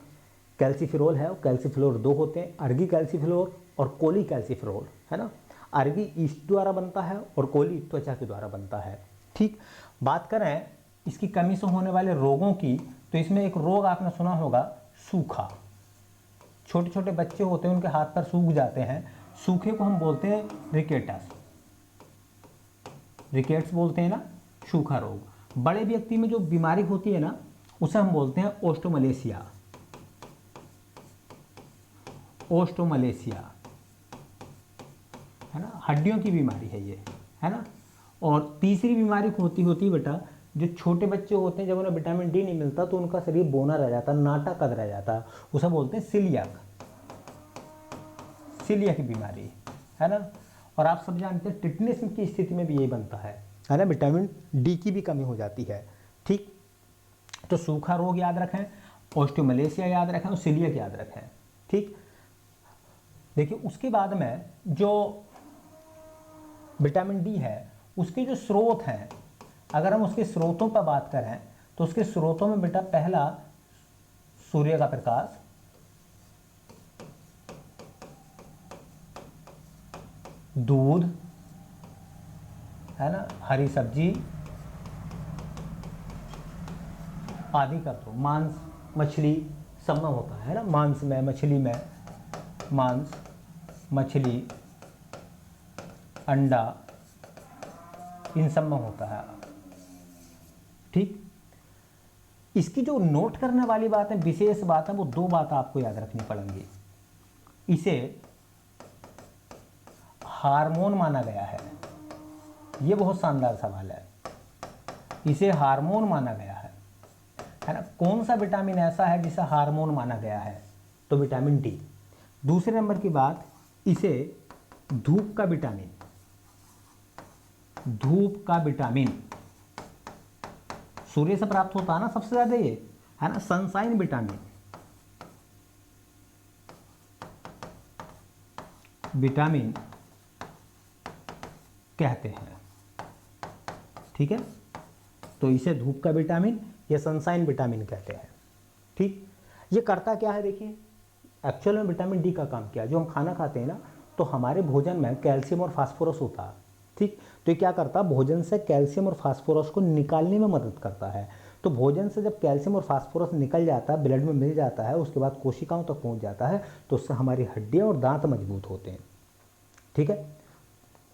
कैल्सीफेरोल है। कैल्सीफेरोल दो होते हैं, अर्गी कैल्सीफेरोल और कोली कैल्सीफेरोल, है ना। अर्गी ईस्ट द्वारा बनता है और कोली त्वचा के द्वारा बनता है, ठीक। बात करें इसकी कमी से होने वाले रोगों की, तो इसमें एक रोग आपने सुना होगा, सूखा। छोटे छोटे बच्चे होते हैं उनके हाथ पर सूख जाते हैं, सूखे को हम बोलते हैं रिकेटस, रिकेट्स बोलते हैं ना, सूखा रोग। बड़े व्यक्ति में जो बीमारी होती है ना उसे हम बोलते हैं ओस्टोमलेशिया, ओस्टोमलेशिया, है ना, हड्डियों की बीमारी है ये, है ना। और तीसरी बीमारी होती है बेटा, जो छोटे बच्चे होते हैं जब उन्हें विटामिन डी नहीं मिलता तो उनका शरीर बौना रह जाता, नाटा कद रह जाता, उसे बोलते हैं सिलियाक, सिलिया की बीमारी, है ना। और आप सब जानते हैं टिटनेस की स्थिति में भी यही बनता है ना, विटामिन डी की भी कमी हो जाती है। ठीक, तो सूखा रोग याद रखें, ओस्टियोमलेशिया याद रखें और सिलियक याद रखें। ठीक, देखिए उसके बाद में जो विटामिन डी है उसके जो स्रोत हैं, अगर हम उसके स्रोतों पर बात करें तो उसके स्रोतों में बेटा पहला सूर्य का प्रकाश, दूध, है ना, हरी सब्जी आदि का, तो मांस मछली सब में होता है ना, मांस में, मछली में, मांस, मछली, अंडा, इन सब में होता है। ठीक, इसकी जो नोट करने वाली बात है, विशेष बात है, वो दो बात आपको याद रखनी पड़ेंगी। इसे हार्मोन माना गया है, ये बहुत शानदार सवाल है, इसे हार्मोन माना गया है ना। कौन सा विटामिन ऐसा है जिसे हार्मोन माना गया है? तो विटामिन डी। दूसरे नंबर की बात, इसे धूप का विटामिन, धूप का विटामिन सूर्य से प्राप्त होता है ना सबसे ज्यादा, ये है ना, सनशाइन विटामिन, विटामिन कहते हैं। ठीक है, तो इसे धूप का विटामिन या सनशाइन विटामिन कहते हैं। ठीक, ये करता क्या है देखिए, एक्चुअल में विटामिन डी का काम क्या है, जो हम खाना खाते हैं ना तो हमारे भोजन में कैल्शियम और फास्फोरस होता है। ठीक, तो ये क्या करता है, भोजन से कैल्शियम और फास्फोरस को निकालने में मदद करता है। तो भोजन से जब कैल्शियम और फास्फोरस निकल जाता है, ब्लड में मिल जाता है, उसके बाद कोशिकाओं तक पहुंच जाता है, तो उससे हमारी हड्डियां और दांत मजबूत होते हैं। ठीक है,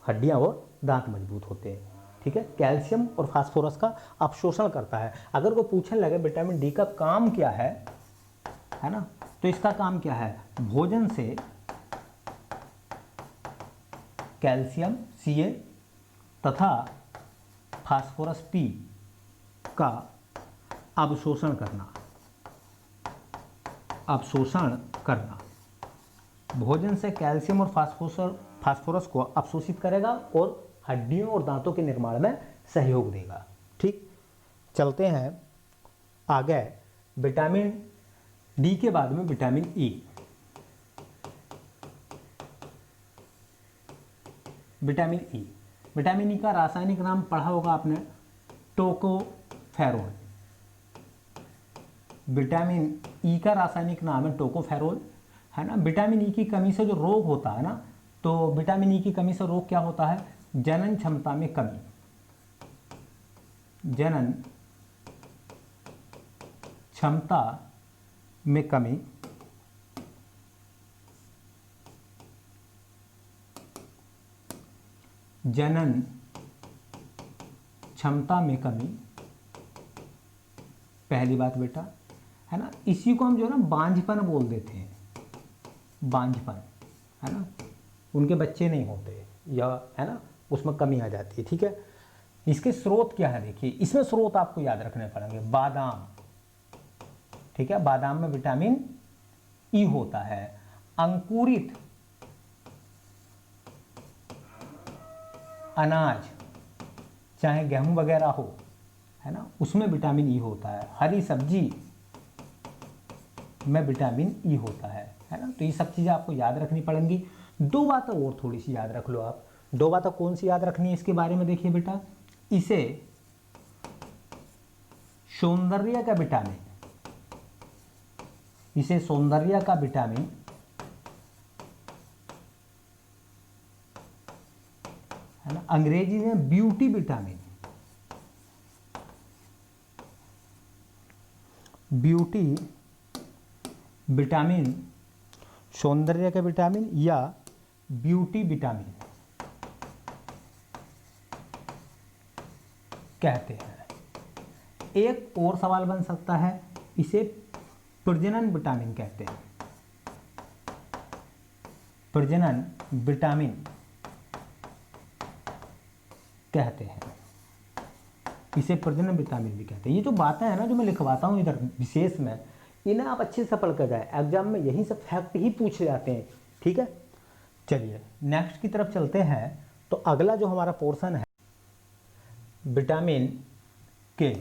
हड्डियां और दांत मजबूत होते हैं। ठीक है, कैल्शियम और फास्फोरस का अवशोषण करता है। अगर वो पूछने लगे विटामिन डी का काम क्या है ना, तो इसका काम क्या है, भोजन से कैल्शियम Ca तथा फास्फोरस P का अवशोषण करना, अवशोषण करना। भोजन से कैल्शियम और फास्फोरस को अवशोषित करेगा और हड्डियों और दांतों के निर्माण में सहयोग देगा। ठीक, चलते हैं आगे। विटामिन डी के बाद में vitamin E. Vitamin E, vitamin E का रासायनिक नाम पढ़ा होगा आपने, टोकोफेरोल। विटामिन ई का रासायनिक नाम है टोकोफेरोल, है ना। विटामिन ई की कमी से जो रोग होता है ना, तो विटामिन ई की कमी से रोग क्या होता है, जनन क्षमता में कमी, जनन क्षमता में कमी, जनन क्षमता में कमी, पहली बात बेटा, है ना। इसी को हम जो है ना बांझपन बोल देते हैं, बांझपन, है ना, उनके बच्चे नहीं होते, या है ना, उसमें कमी आ जाती है। ठीक है, इसके स्रोत क्या है देखिए, इसमें स्रोत आपको याद रखने पड़ेंगे। बादाम, ठीक है, बादाम में विटामिन ई होता है। अंकुरित अनाज, चाहे गेहूं वगैरह हो, है ना, उसमें विटामिन ई होता है। हरी सब्जी में विटामिन ई होता है ना। तो ये सब चीज़ें आपको याद रखनी पड़ेंगी। दो बातें और थोड़ी सी याद रख लो आप। दो बातें कौन सी याद रखनी है इसके बारे में देखिए बेटा, इसे सौंदर्य का विटामिन, इसे सौंदर्य का विटामिन, है ना, अंग्रेजी में ब्यूटी विटामिन, ब्यूटी विटामिन, सौंदर्य का विटामिन या ब्यूटी विटामिन कहते हैं। एक और सवाल बन सकता है, इसे प्रजनन विटामिन कहते हैं, प्रजनन विटामिन कहते हैं, इसे प्रजनन विटामिन भी कहते हैं। ये जो बातें हैं ना जो मैं लिखवाता हूँ इधर विशेष में, इन्हें आप अच्छे से पढ़ कर जाए, एग्जाम में यही सब फैक्ट ही पूछे जाते हैं। ठीक है, चलिए नेक्स्ट की तरफ चलते हैं। तो अगला जो हमारा पोर्शन है विटामिन के,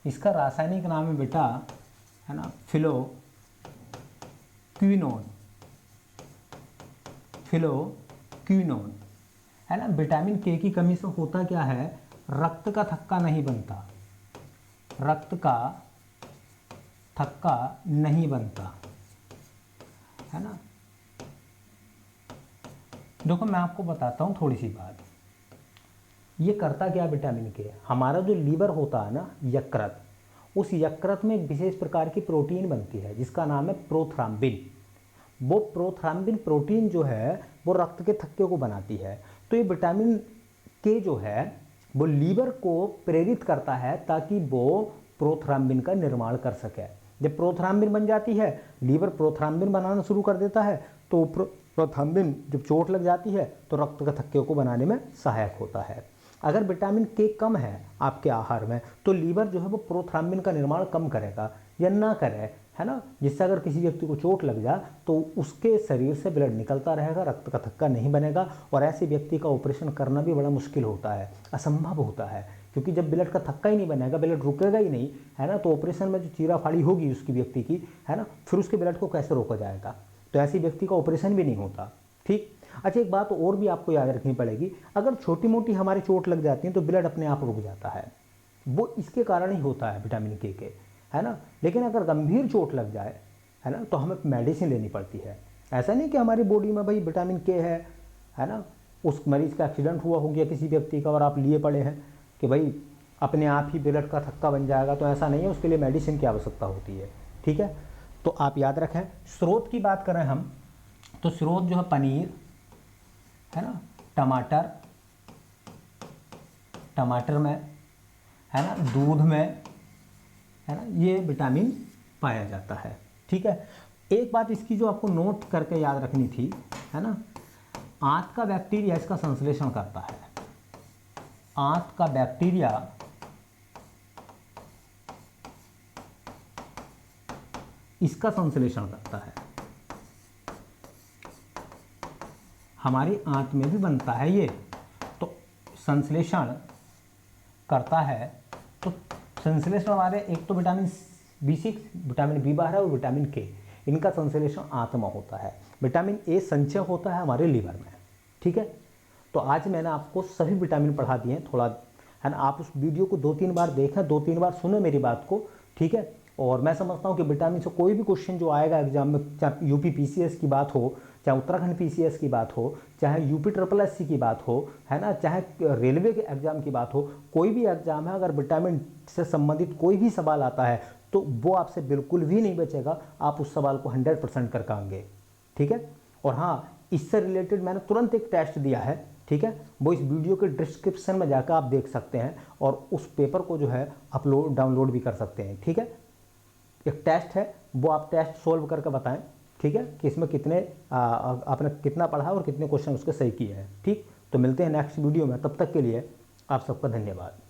इसका रासायनिक नाम है बेटा, है ना, फिलोक्विनोन, फिलोक्विनोन, है ना। विटामिन के की कमी से होता क्या है, रक्त का थक्का नहीं बनता, रक्त का थक्का नहीं बनता, है ना। देखो मैं आपको बताता हूँ थोड़ी सी बात, ये करता क्या विटामिन के, हमारा जो लीवर होता है ना यकृत, उस यकृत में एक विशेष प्रकार की प्रोटीन बनती है जिसका नाम है प्रोथ्राम्बिन। वो प्रोथ्राम्बिन प्रोटीन जो है वो रक्त के थक्के को बनाती है। तो ये विटामिन के जो है वो लीवर को प्रेरित करता है ताकि वो प्रोथ्राम्बिन का निर्माण कर सके। जब प्रोथ्राम्बिन बन जाती है, लीवर प्रोथ्राम्बिन बनाना शुरू कर देता है, तो प्रोथ्राम्बिन जब चोट लग जाती है तो रक्त के थक्के को बनाने में सहायक होता है। अगर विटामिन के कम है आपके आहार में तो लीवर जो है वो प्रोथ्राम्बिन का निर्माण कम करेगा या ना करे, है ना। जिससे अगर किसी व्यक्ति को चोट लग जाए तो उसके शरीर से ब्लड निकलता रहेगा, रक्त का थक्का नहीं बनेगा, और ऐसे व्यक्ति का ऑपरेशन करना भी बड़ा मुश्किल होता है, असंभव होता है। क्योंकि जब ब्लड का थक्का ही नहीं बनेगा, ब्लड रुकेगा ही नहीं, है ना, तो ऑपरेशन में जो चीरा फाड़ी होगी उसकी व्यक्ति की, है ना, फिर उसके ब्लड को कैसे रोका जाएगा। तो ऐसे व्यक्ति का ऑपरेशन भी नहीं होता। ठीक। अच्छा, एक बात और भी आपको याद रखनी पड़ेगी, अगर छोटी मोटी हमारी चोट लग जाती है तो ब्लड अपने आप रुक जाता है, वो इसके कारण ही होता है विटामिन के, है ना। लेकिन अगर गंभीर चोट लग जाए, है ना, तो हमें मेडिसिन लेनी पड़ती है। ऐसा नहीं कि हमारी बॉडी में भाई विटामिन के है ना, उस मरीज का एक्सीडेंट हुआ हो गया किसी व्यक्ति का और आप लिए पड़े हैं कि भाई अपने आप ही ब्लड का थक्का बन जाएगा, तो ऐसा नहीं है, उसके लिए मेडिसिन की आवश्यकता होती है। ठीक है, तो आप याद रखें। स्रोत की बात करें हम तो स्रोत जो है पनीर, है ना, टमाटर में, है ना, दूध में, है ना, ये विटामिन पाया जाता है। ठीक है, एक बात इसकी जो आपको नोट करके याद रखनी थी, है ना, आंत का बैक्टीरिया इसका संश्लेषण करता है, आंत का बैक्टीरिया इसका संश्लेषण करता है। हमारी आंत में भी बनता है ये, तो संश्लेषण करता है। तो संश्लेषण हमारे एक तो विटामिन B6, विटामिन B12 और विटामिन के, इनका संश्लेषण आंत में होता है। विटामिन ए संचय होता है हमारे लीवर में। ठीक है, तो आज मैंने आपको सभी विटामिन पढ़ा दिए हैं, थोड़ा, है ना। आप उस वीडियो को 2-3 बार देखें, 2-3 बार सुने मेरी बात को। ठीक है, और मैं समझता हूँ कि विटामिन से कोई भी क्वेश्चन जो आएगा एग्जाम में, चाहे यूपी पीसीएस की बात हो, चाहे उत्तराखंड पीसीएस की बात हो, चाहे यूपी SSS की बात हो, है ना, चाहे रेलवे के एग्जाम की बात हो, कोई भी एग्जाम है, अगर विटामिन से संबंधित कोई भी सवाल आता है तो वो आपसे बिल्कुल भी नहीं बचेगा, आप उस सवाल को 100% कर पाएंगे। ठीक है, और हाँ, इससे रिलेटेड मैंने तुरंत एक टेस्ट दिया है। ठीक है, वो इस वीडियो के डिस्क्रिप्शन में जाकर आप देख सकते हैं और उस पेपर को जो है डाउनलोड भी कर सकते हैं। ठीक है, एक टेस्ट है, वो आप टेस्ट सोल्व करके बताएं। ठीक है, कि इसमें कितने आपने कितना पढ़ा और कितने क्वेश्चन उसके सही किए हैं। ठीक, तो मिलते हैं नेक्स्ट वीडियो में, तब तक के लिए आप सबका धन्यवाद।